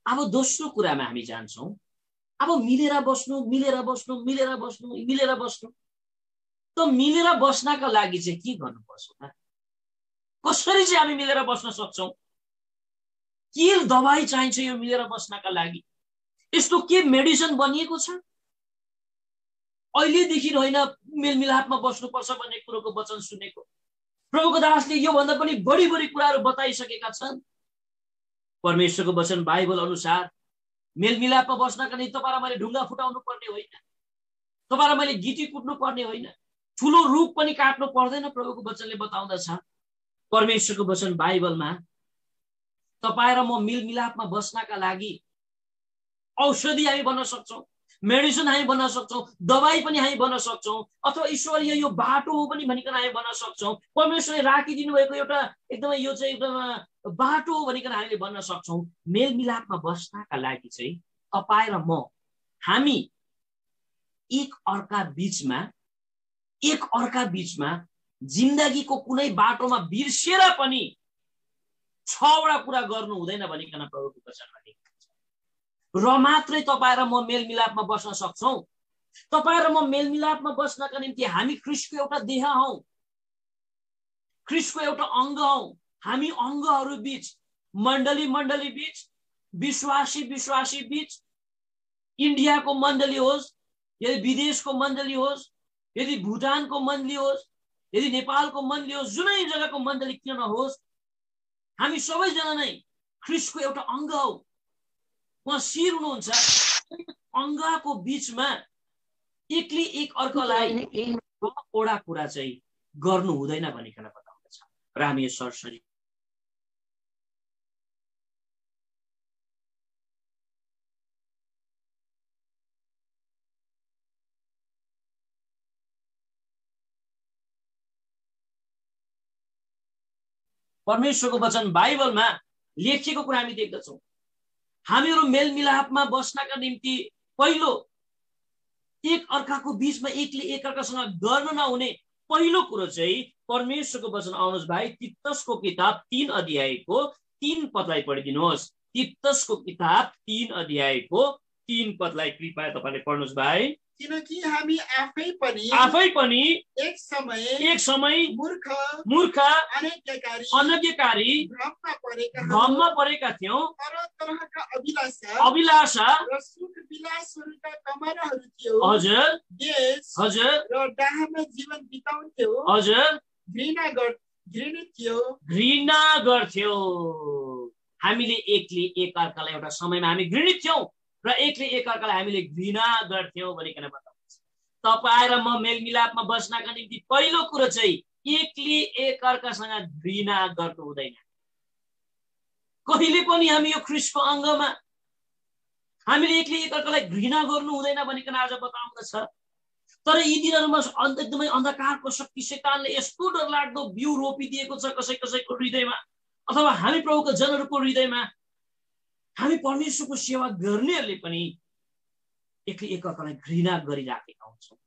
अब दोस्रो कुरामा हामी जान्छौँ। अब मिलेर बस्नु मिलेर बस्नु मिलेर बस्नु मिलेर बस्नु, त मिलेर बस्नका लागि चाहिँ के गर्नुपर्छ त? कसरी चाहिँ हामी मिलेर बस्न सक्छौँ? के दबाई चाहिन्छ यो मिलेर बस्नका लागि? यस्तो के मेडिसिन बनिएको छ? अहिलेदेखि होइन मेलमिलापमा बस्नुपर्छ भन्ने कुरोको वचन सुनेको। प्रभुको दासले योभन्दा पनि बढी बढी कुराहरू बताइसकेका छन्। परमेश्वरको वचन बाइबल अनुसार मेलमिलापमा बस्नका निम्ति तपाईँ मैले ढुङ्गा फुटाउनु पर्ने होइन, तपाईँ मैले गिटी कुट्नु पर्ने होइन, ठुलो रुख पनि काट्नु पर्दैन। प्रभुको वचनले बताउँदछ, परमेश्वरको वचन बाइबलमा तपाईँ र म मेलमिलापमा बस्नका लागि औषधि हामी बन्न सक्छौँ, मेडिसिन हामी बन्न सक्छौँ, दबाई पनि हामी बन्न सक्छौँ, अथवा ईश्वरीय यो बाटो हो पनि भनिकन हामी बन्न सक्छौँ। परमेश्वरले राखिदिनु भएको एउटा एकदमै यो चाहिँ एकदम बाटो हो भनिकन हामीले बन्न सक्छौँ। मेलमिलापमा बस्नका लागि चाहिँ तपाईँ र म हामी एक अर्का बीचमा जिन्दगीको कुनै बाटोमा बिर्सेर पनि 6 वटा कुरा गर्नु हुँदैन भनिकन प्रभुको वचनमा लेखिएको छ। र मात्रै तपाईँ र म मेलमिलापमा बस्न सक्छौँ। तपाईँ र म मेलमिलापमा बस्नका निम्ति हामी ख्रीष्टको एउटा देह हौ, ख्रीष्टको एउटा अङ्ग हौ। हामी अङ्गहरू बीच, मण्डली बीच, विश्वासी बीच, इन्डियाको मण्डली होस्, यदि विदेशको मण्डली होस्, यदि भुटानको मण्डली होस्, यदि नेपालको मण्डली होस्, जुनै जग्गाको मण्डली किन नहोस्, हामी सबैजना नै ख्रीष्टको एउटा अङ्ग हौ। उहाँ शिर हुनुहुन्छ। अङ्गको बीचमा एकले एक अर्कालाई वटा कुरा चाहिँ गर्नु हुँदैन भनिकन बताउँदछ। र हामी यो सरसरी परमेश्वरको वचन बाइबलमा लेखिएको कुरा हामी देख्दछौँ। हामीहरू मेलमिलापमा बस्नका निम्ति पहिलो एक अर्काको बीचमा एकले एक अर्कासँग गर्न नहुने पहिलो कुरो चाहिँ परमेश्वरको वचन आउनुहोस् भाइ, तीतसको किताब 3 अध्यायको 3 पदलाई पढिदिनुहोस्। तीतसको किताब 3 अध्यायको 3 पदलाई कृपया तपाईँले पढ्नुहोस् भाइ। किनकि हामी आफै पनि एक समय मूर्ख अनज्ञकारी भ्रममा परेका थियौं। तरह-तरहका अभिलाषा र सुख विलासहरूका कमराहरू थियो। हजुर हजुर र डाहामा जीवन बिताउँथ्यो। हजुर घृणा गर्थ्यो। हामीले एकले एक अर्कालाई एउटा समयमा हामी घृणित थियौं र एकले एक अर्कालाई हामीले घृणा गर्थ्यौं भनिकन बताउँछ। तपाईँ र म मेलमिलापमा बस्नका निम्ति पहिलो कुरो चाहिँ एकले एक अर्कासँग घृणा गर्नु हुँदैन। कहिले पनि हामी यो ख्रीष्टको अङ्गमा हामीले एकले एक अर्कालाई घृणा गर्नु हुँदैन भनिकन आज बताउँदछ। तर यी दिनहरूमा एकदमै अन्धकारको शक्ति शैतानले यस्तो डरलाग्दो बिउ रोपिदिएको छ कसैको हृदयमा, अथवा हामी प्रभुको जनहरूको हृदयमा। हामी परमेश्वरको सेवा गर्नेहरूले पनि एकले एक अर्कालाई घृणा गरिराखेका हुन्छौँ।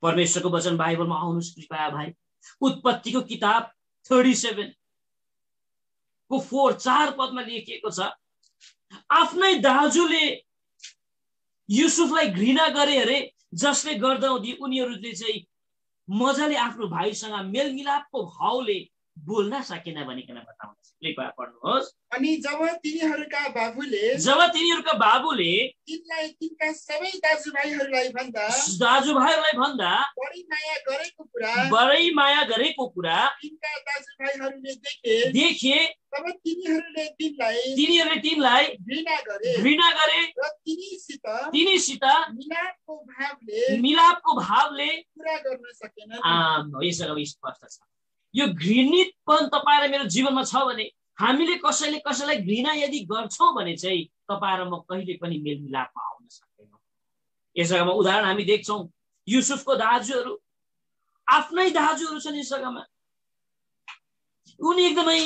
परमेश्वरको वचन बाइबलमा आउनुहोस् कृपया भाइ। उत्पत्तिको किताब 37 को 4 पदमा लेखिएको छ, आफ्नै दाजुले युसुफलाई घृणा गरे अरे, जसले गर्दा उनीहरूले चाहिँ मजाले आफ्नो भाइसँग मेलमिलापको भावले बोल्न सकेन भनिकन बताउँछ। कृपया पढ्नुहोस्। अनि जब तिनीहरूका बाबुले तिनलाई तिनका सबै दाजुभाइहरूलाई भन्दा बढी माया गरेको कुरा तिनका दाजुभाइहरूले देखे, तब तिनीहरूले तिनलाई घृणा गरे र तिनीसित मिलापको भावले कुरा गर्न सकेन। यसो स्पष्ट छ। यो घृणितपन तपाईँ र मेरो जीवनमा छ भने, हामीले कसैलाई घृणा यदि गर्छौँ भने चाहिँ तपाईँ र म कहिले पनि मेलमिलापमा आउन सक्दैनौँ। यस जग्गामा उदाहरण हामी देख्छौँ, युसुफको दाजुहरू, आफ्नै दाजुहरू छन् यस जग्गामा। उनी एकदमै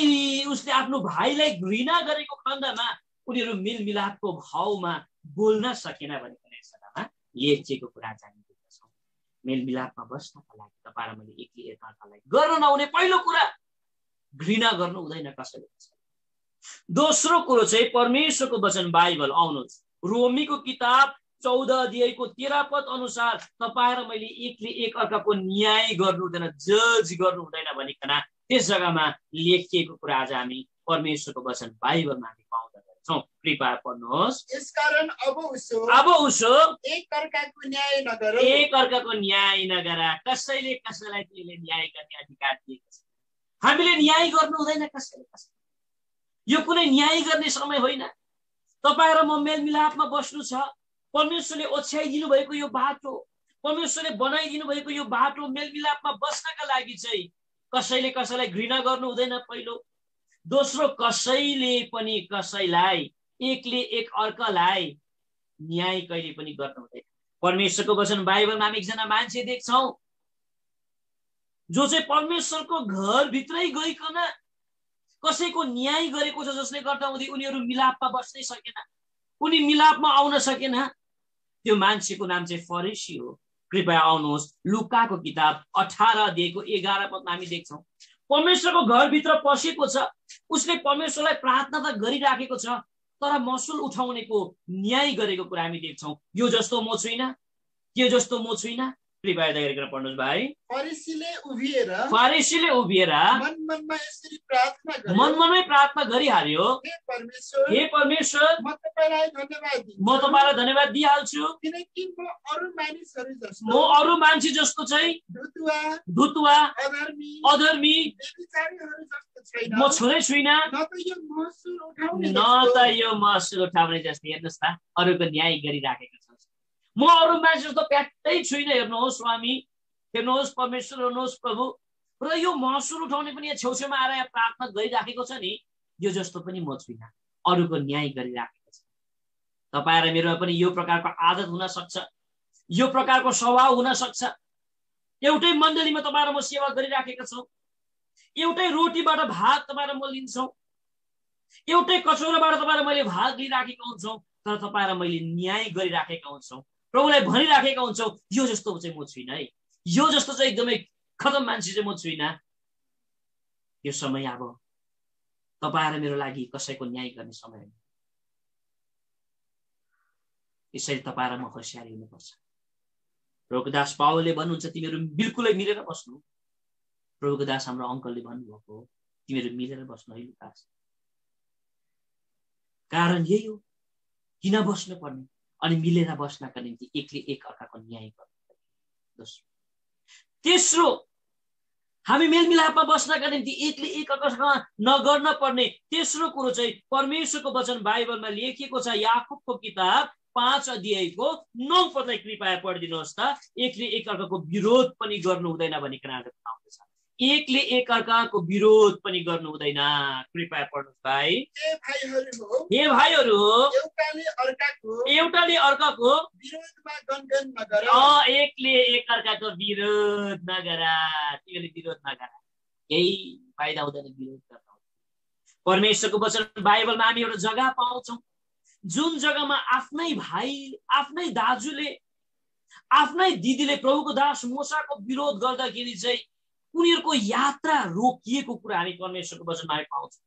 उसले आफ्नो भाइलाई घृणा गरेको खण्डमा उनीहरू मेलमिलापको भावमा बोल्न सकेन भनेर यस जग्गामा लेखिएको कुरा चाहिँ देख्दछौँ। मेलमिलापमा बस्नका लागि तपाईँ र मैले एकले एक अर्कालाई गर्न नहुने पहिलो कुरा घृणा गर्नु हुँदैन कसैले। दोस्रो कुरो चाहिँ परमेश्वरको वचन बाइबल आउनुहोस्। रोमीको किताब 14 अध्यायको 13 पद अनुसार तपाईँ र मैले एकले एक अर्काको न्याय गर्नु हुँदैन, जज गर्नु हुँदैन भनिकन त्यस जग्गामा लेखिएको कुरा आज हामी परमेश्वरको वचन बाइबलमा हामी पाउँदछौँ। कृपया पढ्नुहोस्। यसकारण अब उसो एक अर्काको न्याय नगरा, कसैले कसैलाई त्यसले न्याय गर्ने अधिकार दिएको छ। हामीले न्याय गर्नु हुँदैन कसैले कसैले। यो कुनै न्याय गर्ने समय होइन। तपाईँ र म मेलमिलापमा बस्नु छ। परमेश्वरले ओछ्याइदिनु भएको यो बाटो, परमेश्वरले बनाइदिनु भएको यो बाटो मेलमिलापमा बस्नका लागि चाहिँ कसैले कसैलाई घृणा गर्नु हुँदैन। पहिलो, दोस्रो, कसैले पनि कसैलाई एकले एक अर्कालाई न्याय कहिले पनि गर्नु हुँदैन। परमेश्वरको वचन बाइबलमा हामी एकजना मान्छे देख्छौँ जो चाहिँ परमेश्वरको घरभित्रै गइकन कसैको न्याय गरेको छ, जसले गर्दा उनीहरू मिलापमा बस्नै सकेन, उनी मिलापमा आउन सकेन। त्यो मान्छेको नाम चाहिँ फरिसी हो। कृपया आउनुहोस्, लुकाको किताब 18 अध्यायको 11 पदमा हामी देख्छौँ परमेश्वरको घरभित्र पसेको छ। उसले परमेश्वरलाई प्रार्थना त गरिराखेको छ, तर महसुल उठाउनेको न्याय गरेको कुरा हामी देख्छौँ। यो जस्तो म छुइनँ, के जस्तो म छुइनँ। कृपया दया गरेर पढ्नुहोस् भाइ। फरिसीले उभिएर मनमनमै प्रार्थना गरिहाल्यो, हे परमेश्वर, म तपाईँलाई धन्यवाद दिइहाल्छु, म अरू मान्छे जस्तो चाहिँ धुतुवा, अधर्मी म छुनै छुइनँ, न त यो महसुल उठाउने जस्तै। हेर्नुहोस् त, अरूको न्याय गरिराखेको छ। म अरू मान्छे जस्तो प्याट्टै छुइनँ। हेर्नुहोस् स्वामी, हेर्नुहोस् परमेश्वर, हेर्नुहोस् प्रभु। र यो महसुल उठाउने पनि यहाँ छेउछेउमा आएर यहाँ प्रार्थना गरिराखेको छ नि, यो जस्तो पनि म छुइनँ, अरूको न्याय गरिराखेको छ। तपाईँ र मेरोमा पनि यो प्रकारको आदत हुन सक्छ, यो प्रकारको स्वभाव हुन सक्छ। एउटै मण्डलीमा तपाईँ र म सेवा गरिराखेका छौँ, एउटै रोटीबाट भाग तपाईँ र म लिन्छौँ, एउटै कचौराबाट तपाईँ र मैले भाग लिइराखेका हुन्छौँ, तर तपाईँ र मैले न्याय गरिराखेका हुन्छौँ, प्रभुलाई भनिराखेका हुन्छौँ, यो जस्तो चाहिँ म छुइनँ है, यो जस्तो चाहिँ एकदमै खतम मान्छे चाहिँ म छुइनँ। यो समय अब तपाईँ र मेरो लागि कसैको न्याय गर्ने समय हो। यसरी तपाईँ र म होसियारी हुनुपर्छ। प्रभुको दास पावलले भन्नुहुन्छ, तिमीहरू बिल्कुलै मिलेर बस्नु। प्रभुको दास हाम्रो अङ्कलले भन्नुभएको हो, तिमीहरू मिलेर बस्नु है लुकास। कारण यही हो, किन बस्नु पर्ने, अनि मिलेर बस्नका निम्ति एकले एक अर्काको न्याय गर्नु। तेस्रो, हामी मेलमिलापमा बस्नका निम्ति एकले एक अर्कासँग नगर्न पर्ने तेस्रो कुरो चाहिँ परमेश्वरको वचन बाइबलमा लेखिएको छ। याकुबको किताब 5 अध्यायको 9 पदलाई कृपया पढिदिनुहोस् त। एकले एक अर्काको विरोध पनि गर्नु हुँदैन भनिकन आउँदछ। एकले एक अर्काको विरोध पनि गर्नु हुँदैन। कृपया पढ्नुहोस् भाइ। हे भाइहरू, एउटाले अर्काको विरोधमा गनगन नगर। एकले एक अर्काको विरोध नगरा, तिमीले विरोध नगरा, केही फाइदा हुँदैन विरोध गर्न। परमेश्वरको वचन बाइबलमा हामी एउटा जग्गा पाउँछौँ जुन जग्गामा आफ्नै भाइ, आफ्नै दाजुले, आफ्नै दिदीले प्रभुको दास मोसाको विरोध गर्दाखेरि चाहिँ उनीहरूको यात्रा रोकिएको कुरा हामी परमेश्वरको वचनमा हामी पाउँछौँ।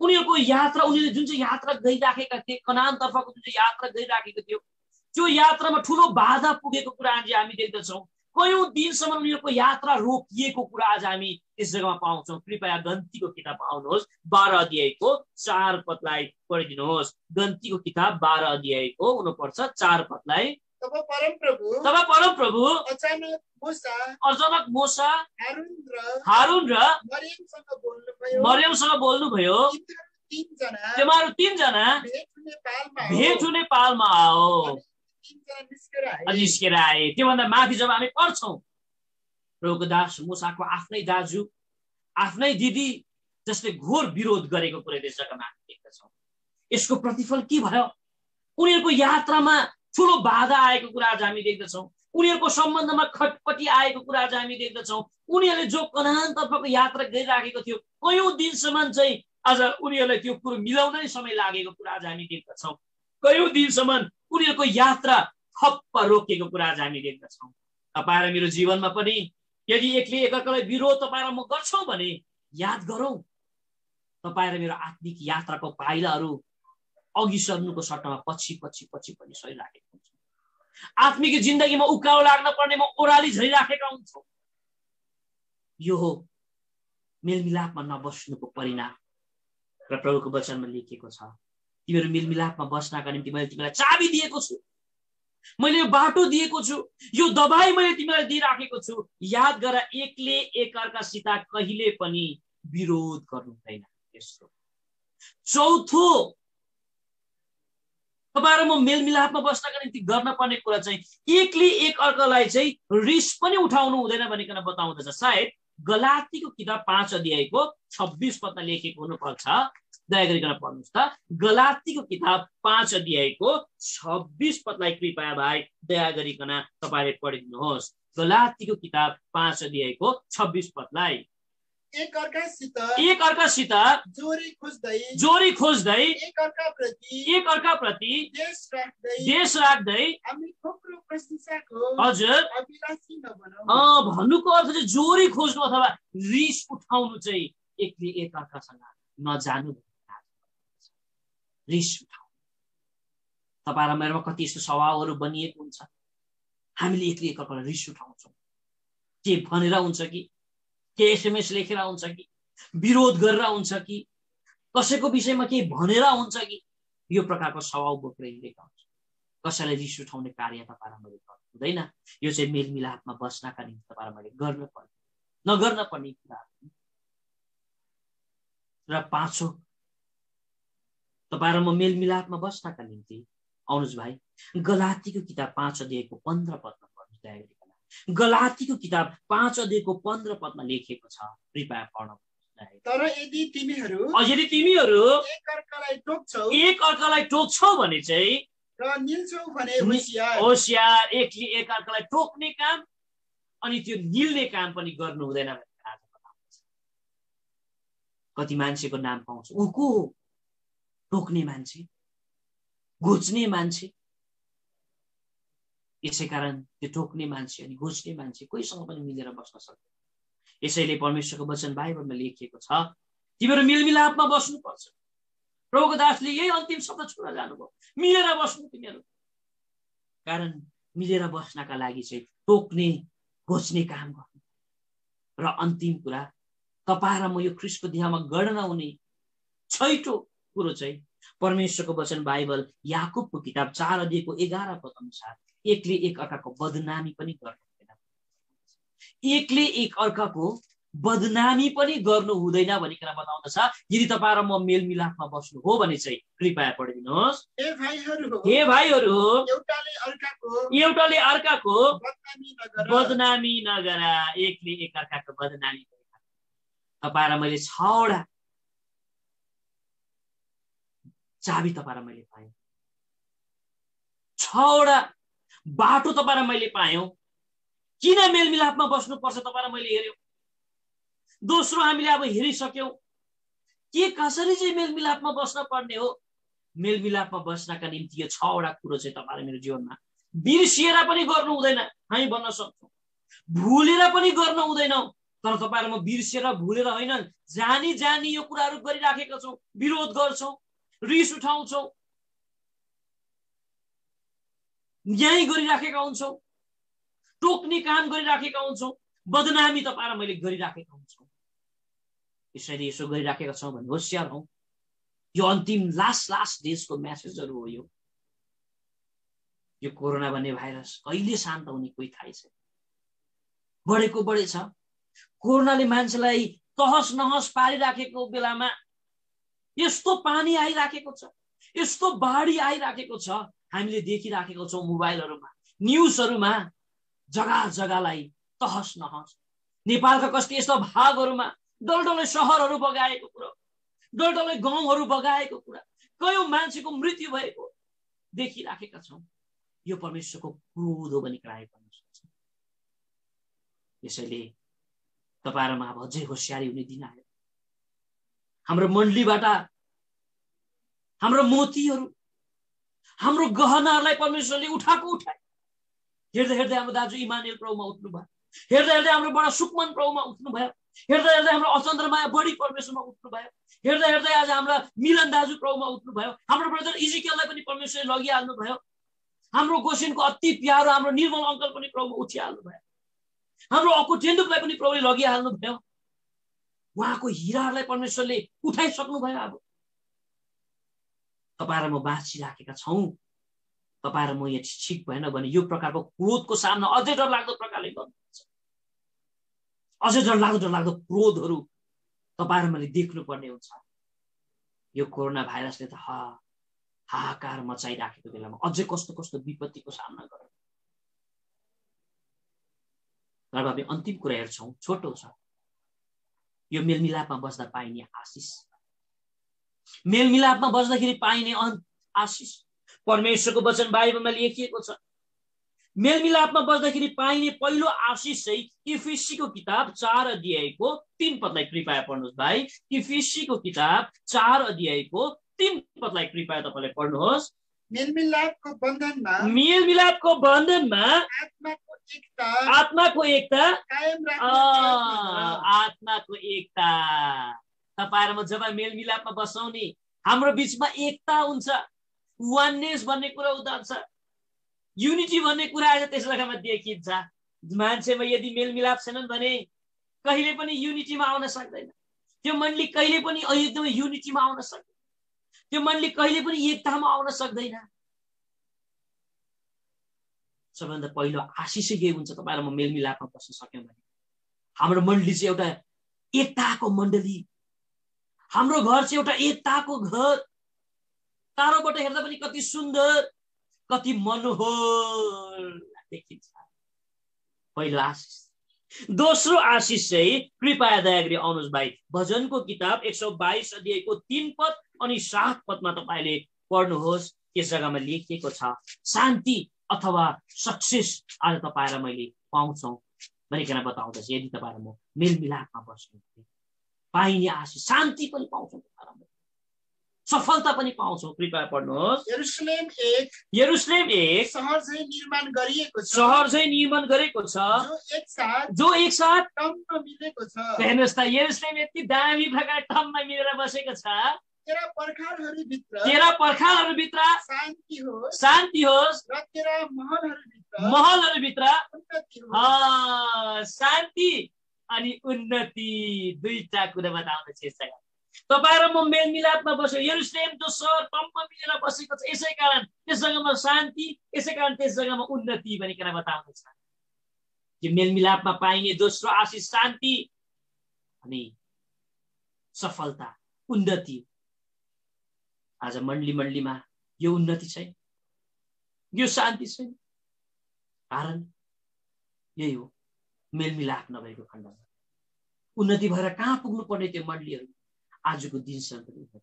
उनीहरूको यात्रा, उनीहरूले जुन चाहिँ यात्रा गरिराखेका थिए, कनानतर्फको जुन चाहिँ यात्रा गरिराखेको थियो, त्यो यात्रामा ठुलो बाधा पुगेको कुरा आज हामी देख्दछौँ। कयौं दिनसम्म उनीहरूको यात्रा रोकिएको कुरा आज हामी त्यस जग्गामा पाउँछौँ। कृपया गन्तीको किताब आउनुहोस्, 12 अध्यायको 4 पदलाई पढिदिनुहोस्। गन्तीको किताब 12 अध्यायको हुनुपर्छ 4 पदलाई। तब परमप्रभु अचानक मूसा हारून र मरियमसँग बोल्नुभयो, तिमीहरू 3 जना भेट हुने पालमा आओ। निस्केर आए। त्योभन्दा माथि जब हामी पढ्छौँ, प्रभुको दास मूसाको आफ्नै दाजु, आफ्नै दिदी जसले घोर विरोध गरेको कुरा त्यस जग्गामा हामी देख्दछौँ। यसको प्रतिफल के भयो? उनीहरूको यात्रामा ठुलो बाधा आएको कुरा आज हामी देख्दछौँ। उनीहरूको सम्बन्धमा खटपटी आएको कुरा आज हामी देख्दछौँ। उनीहरूले जो कनानतर्फको यात्रा गरिराखेको थियो, कयौं दिनसम्म चाहिँ आज उनीहरूलाई त्यो कुरो मिलाउनै समय लागेको कुरा आज हामी देख्दछौँ। कयौं दिनसम्म उनीहरूको यात्रा ठप्प रोकिएको कुरा आज हामी देख्दछौँ। तपाईँ र मेरो जीवनमा पनि यदि एकले एकअर्कालाई विरोध तपाईँ र म गर्छौँ भने याद गरौँ, तपाईँ र मेरो आत्मिक यात्राको पाइलाहरू अघि सर्नुको सट्टामा पछि पछि पछि पनि सरिराखेका हुन्छौँ। आत्मिक जिन्दगीमा उकालो लाग्न पर्नेमा ओह्राली झरिराखेका हुन्छौँ। यो हो मेलमिलापमा नबस्नुको परिणाम। र प्रभुको वचनमा लेखिएको छ, तिमीहरू मेलमिलापमा बस्नका निम्ति मैले तिमीलाई चाबी दिएको छु, मैले यो बाटो दिएको छु, यो दबाई मैले तिमीलाई दिइराखेको छु। याद गर, एकले एकअर्कासित कहिले पनि विरोध गर्नु हुँदैन। यस्तो चौथो तपाईहरु म मेलमिलापमा बस्नका निम्ति गर्न पर्ने कुरा चाहिँ एकले एकअर्कालाई चाहिँ रिस पनि उठाउनु हुँदैन भनिकन बताउँदछ। सायद गलातीको किताब 5 अध्यायको 26 पदमा लेखेको हुनुपर्छ। दया गरिकन पढ्नुस् त। गलातीको किताब 5 अध्यायको 26 पदलाई कृपया भाइ दया गरिकन तपाईले पढिदिनुहोस्। गलातीको किताब 5 अध्यायको 26 पदलाई। एकअर्कासित जोरी खोज्दै एकअर्काप्रति देश राख्दै हजुर भन्नुको अर्थ चाहिँ जोरी खोज्नु अथवा रिस उठाउनु चाहिँ एकले एकअर्कासँग नजानु। रिस उठाउनु तपाईँ र मेरोमा कति यस्तो स्वभावहरू बनिएको हुन्छ, हामीले एकले एकअर्कालाई रिस उठाउँछौँ। के भनेर हुन्छ कि, के एसएमएस लेखेर हुन्छ कि, विरोध गरेर हुन्छ कि, कसैको विषयमा के भनेर हुन्छ कि, यो प्रकारको स्वभाव बोकेर हिँडेका हुन्छ। कसैलाई रिस उठाउने कार्य तपाईँ र मैले गर्नु हुँदैन। यो चाहिँ मेलमिलापमा बस्नका निम्ति तपाईँ र मैले गर्न पर्ने नगर्न पर्ने कुरा। र पाँचौं तपाईँ र म मेलमिलापमा बस्नका निम्ति आउनुहोस् भाइ गलातीको किताब 5 अध्यायको 15 पदमा पढ्नुहोस्। दया गरिकन गलातीको किताब 5 अध्यायको 15 पदमा लेखिएको छ, कृपया पढ्नु। तर यदि तिमीहरू एकअर्कालाई टोक्छौ भने चाहिँ र निल्छौ भने होशियार। एकले एकअर्कालाई टोक्ने काम अनि त्यो निल्ने काम पनि गर्नु हुँदैन भनेर आज बताउँछ। कति मान्छेको नाम पाउँछ, उको टोक्ने मान्छे, घोच्ने मान्छे। यसै कारण त्यो टोक्ने मान्छे अनि घोच्ने मान्छे कोहीसँग पनि मिलेर बस्न सक्दैन। यसैले परमेश्वरको वचन बाइबलमा लेखिएको छ, तिमीहरू मेलमिलापमा बस्नुपर्छ। प्रभुको दासले यही अन्तिम शब्द छोडेर जानुभयो, मिलेर बस्नु तिमीहरू। कारण मिलेर बस्नका लागि चाहिँ टोक्ने घोच्ने काम गर्नु। र अन्तिम कुरा तपाईँ र म यो ख्रीष्टको देहमा गर्न नहुने छैटौं कुरो चाहिँ परमेश्वरको वचन बाइबल याकुबको किताब 4 अध्यायको 11 पद अनुसार एकले एकअर्काको बदनामी पनि गर्नु हुँदैन। एकले एकअर्काको बदनामी पनि गर्नु हुँदैन भनिकन बताउँदछ। यदि तपाईँ र म मेलमिलापमा बस्नु हो भने चाहिँ कृपया पढिदिनुहोस्। हे भाइहरू एउटाले अर्काको बदनामी नगरा, एकले एकअर्काको बदनामी गरेका। तपाईँ र मैले 6वटा चाबी तपाईँ र मैले पायौँ, 6वटा बाटो तपाईँ र मैले पायौँ। किन मेलमिलापमा बस्नुपर्छ तपाईँ र मैले हेर्यौँ। दोस्रो हामीले अब हेरिसक्यौँ के कसरी चाहिँ मेलमिलापमा बस्न पर्ने हो। मेलमिलापमा बस्नका निम्ति यो 6वटा कुरो चाहिँ तपाईँ र मेरो जीवनमा बिर्सिएर पनि गर्नु हुँदैन। हामी भन्न सक्छौँ भुलेर पनि गर्न हुँदैन। तर तपाईँ र म बिर्सिएर भुलेर होइन, जानी जानी यो कुराहरू गरिराखेका छौँ। विरोध गर्छौँ, रिस उठाउँछौँ, न्याय गरिराखेका हुन्छौँ, टोक्ने काम गरिराखेका हुन्छौँ, बदनामी तपाईँ र मैले गरिराखेका हुन्छौँ। यसरी यसो गरिराखेका छौँ भने होशियार हौँ। यो अन्तिम लास्ट डेजको मेसेजहरू हो। यो कोरोना भन्ने भाइरस कहिले शान्त हुने कोही थाहै छैन। बढेको बढेछ। कोरोनाले मान्छेलाई तहस नहस पारिराखेको बेलामा यस्तो पानी आइराखेको छ, यस्तो बाढी आइराखेको छ, हामीले देखिराखेको छौँ मोबाइलहरूमा, न्युजहरूमा। जग्गा जग्गालाई तहस नहस। नेपालका कति यस्तो भागहरूमा डल्डलै सहरहरू बगाएको कुरा, डल्डलै गाउँहरू बगाएको कुरा, कयौं मान्छेको मृत्यु भएको देखिराखेका छौँ। यो परमेश्वरको क्रोध हो भनी कराए गर्न सक्छ। यसैले तपाईँ र म अब अझै होशियारी हुने दिन आयो। हाम्रो मण्डलीबाट हाम्रो मोतीहरू, हाम्रो गहनाहरूलाई परमेश्वरले उठाए। हेर्दै हेर्दै हाम्रो दाजु इमानुएल प्रभुमा उठ्नु भयो, हेर्दै हेर्दै हाम्रो बडा सुकमन प्रभुमा उठ्नु भयो, हेर्दा हेर्दै हाम्रो अचन्द्रमाया बढी परमेश्वरमा उठ्नु भयो। हेर्दा हेर्दै आज हाम्रा मिलन दाजु प्रभुमा उठ्नु भयो। हाम्रो ब्रदर इजिकियललाई पनि परमेश्वरले लगिहाल्नु भयो। हाम्रो गोसिनको अति प्यारो हाम्रो निर्मल अङ्कल पनि प्रभुमा उठिहाल्नु भयो। हाम्रो अकुटेन्दुकलाई पनि प्रभुले लगिहाल्नु भयो। उहाँको हिराहरूलाई परमेश्वरले उठाइसक्नु भयो। अब तपाईँ र म बाँचिराखेका छौँ। तपाईँ र म यहाँ ठिक भएन भने यो प्रकारको क्रोधको सामना अझै डरलाग्दो प्रकारले गर्नुहुन्छ। अझै डरलाग्दो क्रोधहरू तपाईँ र मैले देख्नुपर्ने हुन्छ। यो कोरोना भाइरसले त हाहाकार मचाइराखेको बेलामा अझै कस्तो कस्तो विपत्तिको सामना गर्नु। तर हामी अन्तिम कुरा हेर्छौँ, छोटो छ, यो मेलमिलापमा बस्दा पाइने आशिष। मेलमिलापमा बस्दाखेरि पाइने आशिष परमेश्वरको वचन बाइबलमा लेखिएको छ। मेलमिलापमा बस्दाखेरि पाइने पहिलो आशिष चाहिँ इफिसीको किताब 4 अध्यायको 3 पदलाई कृपया पढ्नुहोस् भाइ। इफिसीको किताब 4 अध्यायको 3 पदलाई कृपया तपाईँले पढ्नुहोस्। मेलमिलापको बन्धनमा आत्माको एकता कायम राख्नु। आत्माको एकता। तपाईँ र म जब मेलमिलापमा बस्छौँ नि, हाम्रो बिचमा एकता हुन्छ। वाननेस भन्ने कुरा उदार्छ, युनिटी भन्ने कुरा आज त्यस जग्गामा देखिन्छ। मान्छेमा यदि मेलमिलाप छैनन् भने कहिले पनि युनिटीमा आउन सक्दैन। त्यो मण्डली कहिले पनि एकदमै युनिटीमा आउन सक्दैन। त्यो मण्डली कहिले पनि एकतामा आउन सक्दैन। सबैभन्दा पहिलो आशिष के हुन्छ, तपाईँ र म मेलमिलापमा बस्न सक्यौँ भने हाम्रो मण्डली चाहिँ एउटा एकताको मण्डली, हाम्रो घर चाहिँ एउटा एकताको घर। टाढोबाट हेर्दा पनि कति सुन्दर, कति मनोहर देखिन्छ। पहिलो आशिष। दोस्रो आशिष चाहिँ कृपया दया गरी आउनुहोस् भाइ, भजनको किताब 122 अध्यायको 3 पद अनि 7 पदमा तपाईँले पढ्नुहोस्। त्यस जग्गामा लेखिएको छ, शान्ति अथवा सक्सेस आज तपाईँ र मैले पाउँछौँ भनिकन बताउँदछ। यदि तपाईँ र म मेलमिलापमा बस्नु पाइने आशिष, शान्ति पनि पाउँछौँ, सफलता पनि पाउँछौँ। कृपया पढ्नुहोस्। यरुशलेम एक शहर चाहिँ निर्माण गरिएको छ, जो एक साथ टम्म मिलेको छ। हेर्नुहोस् त, यरुशलेम यति दामी प्रकार टम्ममा मिलेर बसेको छ। तेरा पर्खालहरूभित्र शान्ति होस् र तेरा महलहरूभित्र उन्नति होस्। शान्ति अनि उन्नति दुईटा कुरा बताउँदछ। तपाईँ र म मेलमिलापमा बस्यो, यरुशलेम जो सहर टम्म मिलेर बसेको छ, यसै कारण त्यस जग्गामा शान्ति, यसै कारण त्यस जग्गामा उन्नति भनिकन बताउँदछ। यो मेलमिलापमा पाइने दोस्रो आशिष शान्ति अनि सफलता, उन्नति। आज मण्डलीमा यो उन्नति छैन, यो शान्ति छैन। कारण यही हो, मेलमिलाप नभएको खण्डमा उन्नति भएर कहाँ पुग्नु पर्ने त्यो मण्डलीहरू आजको दिनसम्म पनि उन्नति।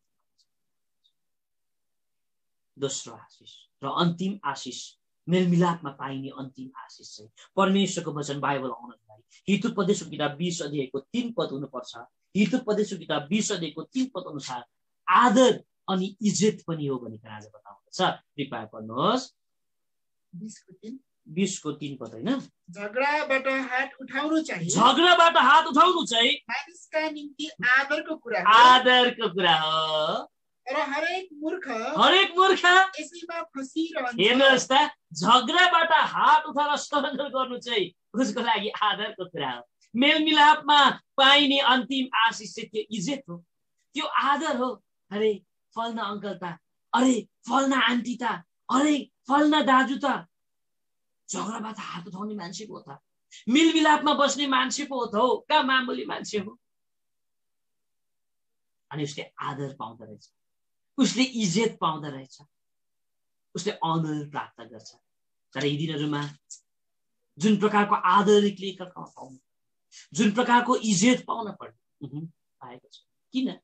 दोस्रो आशिष र अन्तिम आशिष, मेलमिलापमा पाइने अन्तिम आशिष चाहिँ परमेश्वरको वचन बाइबल आउनुहोस् भाइ। हितोपदेशको किताब 20 अध्यायको 3 पद हुनुपर्छ। हितोपदेशको किताब 20 अध्यायको 3 पद अनुसार आदर अनि इज्जत पनि हो भनिकन आज बताउँदछ। कृपया पढ्नुहोस्। 20 को 3 पद होइन। झगडाबाट हात उठाउनु चाहिँ मानिसका निम्ति आदरको कुरा हो। र हरेक मूर्ख यसैमा फसिरहन्छ। हेर्नुहोस् त, झगडाबाट हात उठाएर सरेन्डर गर्नु चाहिँ उसको लागि आदरको कुरा हो। मेलमिलापमा पाइने अन्तिम आशिष चाहिँ त्यो इज्जत हो, त्यो आदर हो। अरे फल्ना अङ्कल त, अरे फल्ना आन्टी त, अरे फल्ना दाजु त झगडाबाट हात उठाउने मान्छे पो त, मेलमिलापमा बस्ने मान्छे पो त हो, कहाँ मामुली मान्छे हो। अनि उसले आदर पाउँदो रहेछ, उसले इज्जत पाउँदो रहेछ, उसले अनर प्राप्त गर्छ। तर यी दिनहरूमा जुन प्रकारको आदर पाउनु, जुन प्रकारको इज्जत पाउन पर्ने पाएको छ, किन?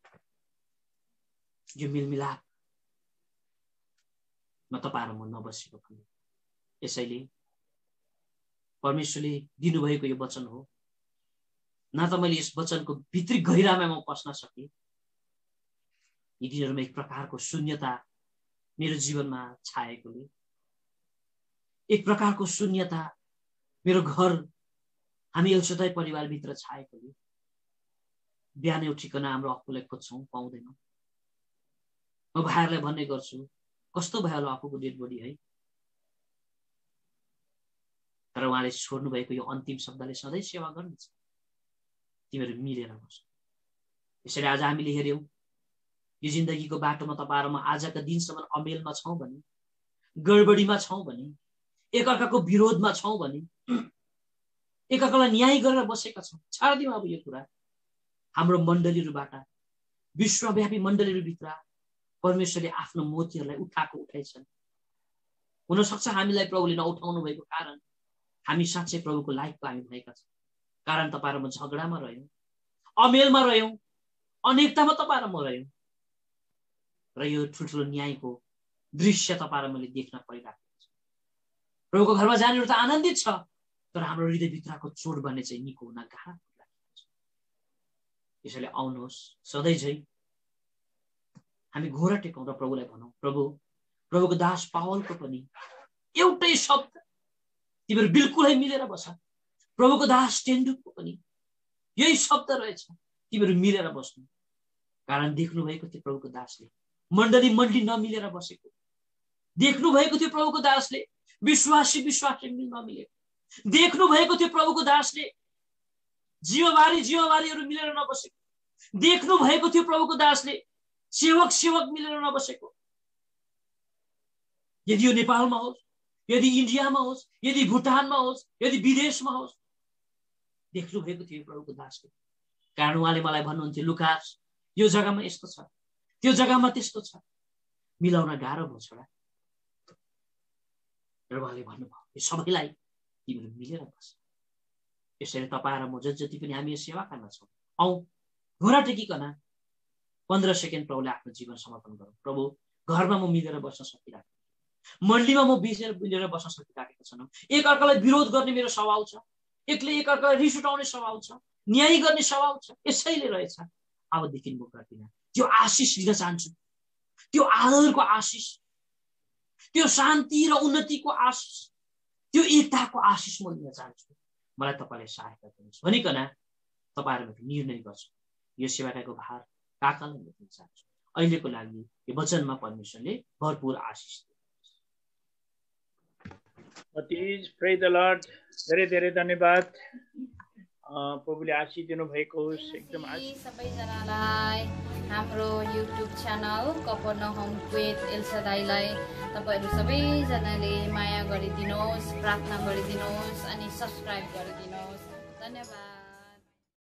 यो मेलमिलापमा तपाईँ र म नबसेको पनि। यसैले परमेश्वरले दिनुभएको यो वचन हो, न त मैले यस वचनको भित्री गहिरामा म पस्न सकेँ। यी दिनहरूमा एक प्रकारको शून्यता मेरो जीवनमा छाएकोले, एक प्रकारको शून्यता मेरो घर हामी एलसदाई परिवारभित्र छाएकोले बिहानै उठिकन हाम्रो आफूलाई खोज्छौँ, पाउँदैनौँ। म भाइहरूलाई भन्ने गर्छु, कस्तो भयो होला आफूको डेड बडी है, तर उहाँले छोड्नु भएको यो अन्तिम शब्दले सधैँ सेवा गर्नेछ, तिमीहरू मिलेर बस। यसरी आज हामीले हेऱ्यौँ यो जिन्दगीको बाटोमा तपाईहरु म आजका दिनसम्म अमेलमा छौं भने, गडबडीमा छौं भने, एकअर्काको विरोधमा छौं भने, एकअर्कालाई न्याय गरेर बसेका छौं। छाड्दियौँ अब यो कुरा। हाम्रो मण्डलीहरुबाट, विश्वव्यापी मण्डलीहरुभित्र परमेश्वरले आफ्नो मोतीहरुलाई उठाएछन्। हुन सक्छ हामीलाई प्रभुले नउठाउनु भएको कारण हामी साच्चै प्रभुको लायकको हामी भएका छौं। कारण तपाईहरु म झगडामा रह्यौं, अमेलमा रह्यौं, अनेकतामा तपाईहरु म रह्यौं र यो ठुलठुलो न्यायको दृश्य तपाईहरु मैले देख्न परिरहेको छ। प्रभुको घरमा जानेहरु त आनन्दित छ, तर हाम्रो हृदयभित्रको चोट भन्ने चाहिँ निको हुन गाह्रो परिरहेको छ। यसैले आउनुहोस् सधैँ झै हामी घोरा टेकौं र प्रभुलाई भनौं, प्रभु, प्रभुको दास पावलको पनि एउटै शब्द तिम्रो बिल्कुलै मिलेर बस। प्रभुको दास टेन्डुको पनि यही शब्द रहेछ, तिम्रो मिलेर बस्नु। कारण देख्नु भएको थियो प्रभुको दासले मण्डली नमिलेर बसेको, देख्नु भएको थियो प्रभुको दासले विश्वासी नमिलेको, देख्नु भएको थियो प्रभुको दासले जीववारीहरु मिलेर नबसेको, देख्नु भएको थियो प्रभुको दासले सेवक मिलेर नबसेको। यदि यो नेपालमा होस्, यदि इन्डियामा होस्, यदि भुटानमा होस्, यदि विदेशमा होस्, देख्नु भएको थियो प्रभुको दासले। कारण उहाँले मलाई भन्नुहुन्थ्यो, लुकास यो जग्गामा यस्तो छ, त्यो जग्गामा त्यस्तो छ, मिलाउन गाह्रो भयो छोरा। र उहाँले भन्नुभयो यो सबैलाई तिमीले मिलेर बस। यसरी तपाईहरु म जति पनि हामी यो सेवा गर्न छौं, आऊ घोरा टेकिकन 15 सेकेन्ड प्रभुले आफ्नो जीवन समर्पण गरौँ। प्रभु, घरमा म मिलेर बस्न सकिरहेको, मण्डलीमा म मिलेर बस्न सकिरहेको छैन। एकअर्कालाई विरोध गर्ने मेरो स्वभाव छ, एकअर्कालाई रिस उठाउने स्वभाव छ, न्याय गर्ने स्वभाव छ। यसैले रहेछ अबदेखि म गर्दिन। त्यो आशिष लिन चाहन्छु, त्यो आदरको आशिष, त्यो शान्ति र उन्नतिको आशिष, त्यो एकताको आशिष म लिन चाहन्छु। मलाई तपाईले सहायता गर्नुहोस् भनिकन तपाईहरुको निर्णय गर्छु। यो सेवाको भार काकालाई दिन चाहन्छु। अहिलेको लागि यो वचनमा परमेश्वरले भरपूर आशिष दियोस्। प्रेज द लर्ड। धेरै धेरै धन्यवाद। प्रभुले आशिष दिनु भएको होस्। एकदम आशिष सबैजनालाई हाम्रो युट्युब च्यानल कफरनहुम विथ एल्सादाईलाई तपाईहरु सबैजनाले माया गरिदिनुहोस्, प्रार्थना गरिदिनुहोस् अनि सब्स्क्राइब गरिदिनुहोस्। धन्यवाद।